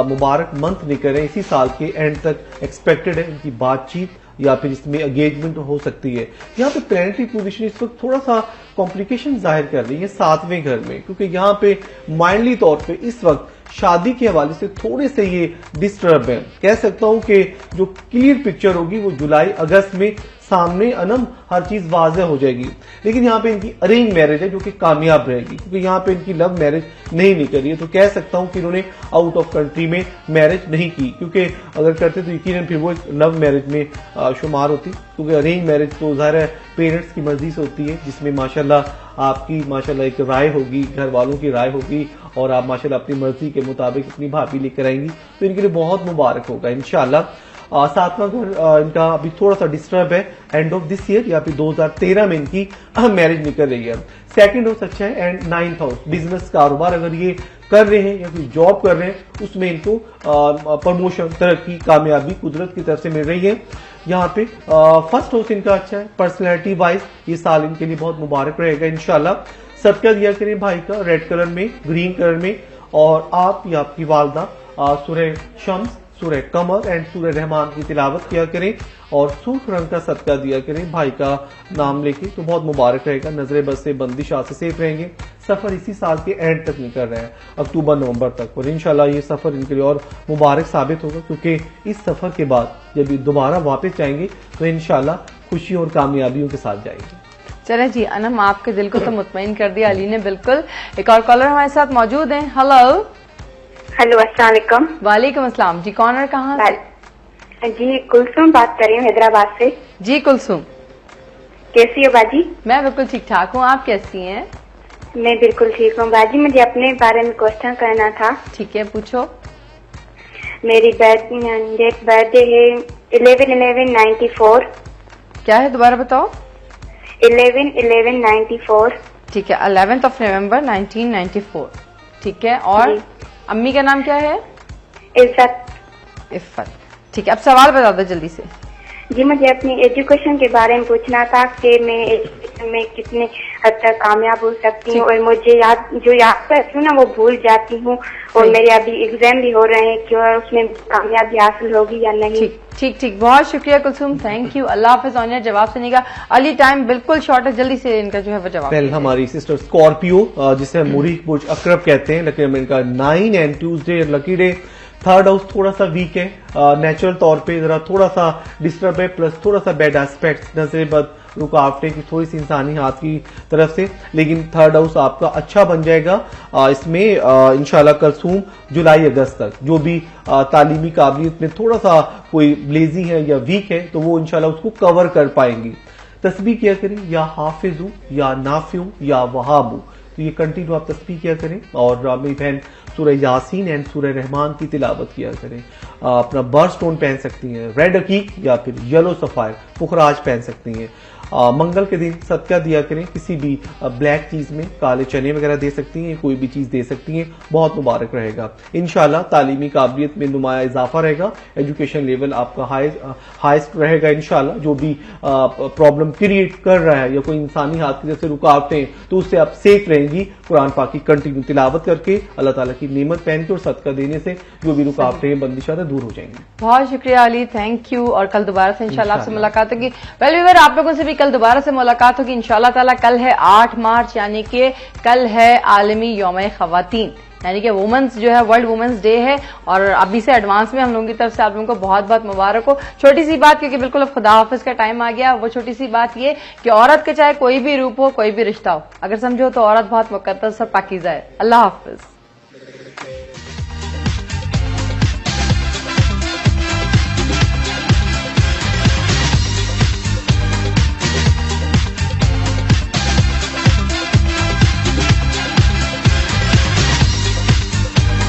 मुबारक मंथ निकल रहे हैं, इसी साल के एंड तक एक्सपेक्टेड है। इनकी बातचीत या फिर इसमें एंगेजमेंट हो सकती है। यहाँ पे प्लैनेटरी पोजीशन इस वक्त थोड़ा सा कॉम्प्लिकेशन जाहिर कर रही है 7वें घर में, क्योंकि यहाँ पे माइंडली तौर पे इस वक्त शादी के हवाले से थोड़े से ये डिस्टर्ब है। कह सकता हूं कि जो क्लियर पिक्चर होगी वो जुलाई अगस्त में सामने अनम हर चीज वाज़ेह हो जाएगी। लेकिन यहाँ पे इनकी अरेंज मैरिज है जो कि कामयाब रहेगी, क्योंकि यहाँ पे इनकी लव मैरिज नहीं निकली है। तो कह सकता हूं कि इन्होंने आउट ऑफ कंट्री में मैरिज नहीं की, क्योंकि अगर करते तो यकीनन फिर वो एक लव मैरिज में शुमार होती, क्योंकि अरेंज मैरिज तो ज़ाहिर है पेरेंट्स की मर्जी से होती है, जिसमें माशाल्लाह आपकी माशाल्लाह एक राय होगी, घर वालों की राय होगी और आप माशाल्लाह अपनी मर्जी के मुताबिक अपनी भाभी लेकर आएंगी, तो इनके लिए बहुत मुबारक होगा इंशाल्लाह। 7वां घर इनका अभी थोड़ा सा डिस्टर्ब है एंड ऑफ दिस ईयर, या फिर 2013 में इनकी मैरिज निकल रही है। 2nd हाउस अच्छा है एंड 9th हाउस, बिजनेस कारोबार अगर ये कर रहे हैं या फिर जॉब कर रहे हैं उसमें इनको प्रमोशन, तरक्की, कामयाबी कुदरत की तरफ से मिल रही है। यहाँ पे 1st हाउस इनका अच्छा है, पर्सनैलिटी वाइज ये साल इनके लिए बहुत मुबारक रहेगा इंशाल्लाह। सदका दिया करें भाई का रेड कलर में, ग्रीन कलर में, और आप या आपकी वालदा सूरह शम्स, सूरह कमर एंड सूरह रहमान की तिलावत किया करें और सूख रंग का सदका दिया करें भाई का नाम लेके, तो बहुत मुबारक रहेगा। नजरे बद से, बंदिश से सेफ रहेंगे। सफर इसी साल के एंड तक निकल रहा है, अक्टूबर-नवंबर तक, और इंशाल्लाह ये सफर इनके लिए और मुबारक साबित होगा, क्योंकि इस सफर के बाद जब ये दोबारा वापस जाएंगे तो इंशाल्लाह खुशी और कामयाबियों के साथ जाएंगे। चले जी अनम, आपके दिल को तो मुतमईन कर दिया अली ने बिल्कुल। एक और कॉलर हमारे साथ मौजूद हैं। हेलो हेलो, अस्सलाम वालेकुम। वालेकुम अस्सलाम जी, कौन और कहाँ? जी कुलसुम बात कर रही हूँ हैदराबाद से। जी कुलसुम, कैसी हो बाजी? मैं बिल्कुल ठीक ठाक हूँ, आप कैसी हैं? मैं बिल्कुल ठीक हूँ बाजी, मुझे अपने बारे में क्वेश्चन करना था। ठीक है, पूछो। मेरी डेट बर्थडे है 11/11/94। क्या है, दोबारा बताओ। 11/11/94। ठीक है, 11th of November 1994। ठीक है, और अम्मी का नाम क्या है? इज्जत। इफ्फत। ठीक है, अब सवाल बता दो जल्दी से। जी, मुझे अपनी एजुकेशन के बारे में पूछना था कि मैं एजुकेशन में कितने हद तक कामयाब हो सकती हूँ, और मुझे जो याद करती हूँ ना वो भूल जाती हूँ, और मेरे अभी एग्जाम भी हो रहे हैं कि उसमें कामयाबी हासिल होगी या नहीं। ठीक ठीक, बहुत शुक्रिया कुलसुम, थैंक यू, अल्लाह हाफिज। ऑन जवाब से नहीं का अली, टाइम बिल्कुल शॉर्ट है, जल्दी से इनका जो है वो जवाब। पहले हमारी सिस्टर स्कॉर्पियो, जिसे मुरीख बुर्ज अकरब कहते हैं, लेकिन इनका 9 and Tuesday lucky day. 3rd house थोड़ा सा वीक है, नेचुरल तौर पे जरा थोड़ा सा डिस्टर्ब है, प्लस थोड़ा सा बैड एस्पेक्ट, नजरे बद, रुकावटें की थोड़ी सी इंसानी हाथ की तरफ से, लेकिन 3rd हाउस आपका अच्छा बन जाएगा। इसमें इंशाल्लाह कलसूम जुलाई अगस्त तक जो भी तालीमी काबिलियत में थोड़ा सा कोई लेजी है या वीक है तो वो इंशाल्लाह उसको कवर कर पाएंगी। तस्बीह किया करें, या हाफिजू या नाफियू या वहाबू, तो ये कंटिन्यू आप तस्बीह किया करें, और मेरी बहन सूरह यासीन एंड सूरह रहमान की तिलावत किया करें। अपना बर्ड स्टोन पहन सकती हैं, रेड अकीक या फिर येलो सफायर पुखराज पहन सकती हैं। मंगल के दिन सदका दिया करें, किसी भी ब्लैक चीज में, काले चने वगैरह दे सकती हैं, कोई भी चीज दे सकती हैं, बहुत मुबारक रहेगा। इंशाल्लाह तालीमी काबिलियत में नुमाया इजाफा रहेगा, एजुकेशन लेवल आपका हाईएस्ट रहेगा इंशाल्लाह। जो भी प्रॉब्लम क्रिएट कर रहा है या कोई इंसानी हाथ की जैसे रुकावटें, तो उससे आप सेफ रहेंगी कुरान पाक की कंटिन्यू तिलावत करके, अल्लाह ताला की नेमत पहन के और सदका देने से जो भी रुकावटें बंदिशां दूर हो जाएंगी। बहुत शुक्रिया अली, थैंक यू, और कल दोबारा से इंशाल्लाह आपसे मुलाकात होगी। वेल व्यूअर, आप लोगों से भी कल दोबारा से मुलाकात होगी इंशाल्लाह ताला। कल है 8 मार्च, यानी कि कल है आलमी यौम ख़वातीन, यानी कि वुमेन्स जो है वर्ल्ड वुमेन्स डे है, और अभी से एडवांस में हम लोगों की तरफ से आप लोगों को बहुत बहुत मुबारक हो। छोटी सी बात, क्योंकि बिल्कुल अब खुदा हाफिज का टाइम आ गया, वो छोटी सी बात ये कि औरत के चाहे कोई भी रूप हो, कोई भी रिश्ता हो, अगर समझो तो औरत बहुत मुकद्दस और पाकीज़ा है। अल्लाह हाफिज।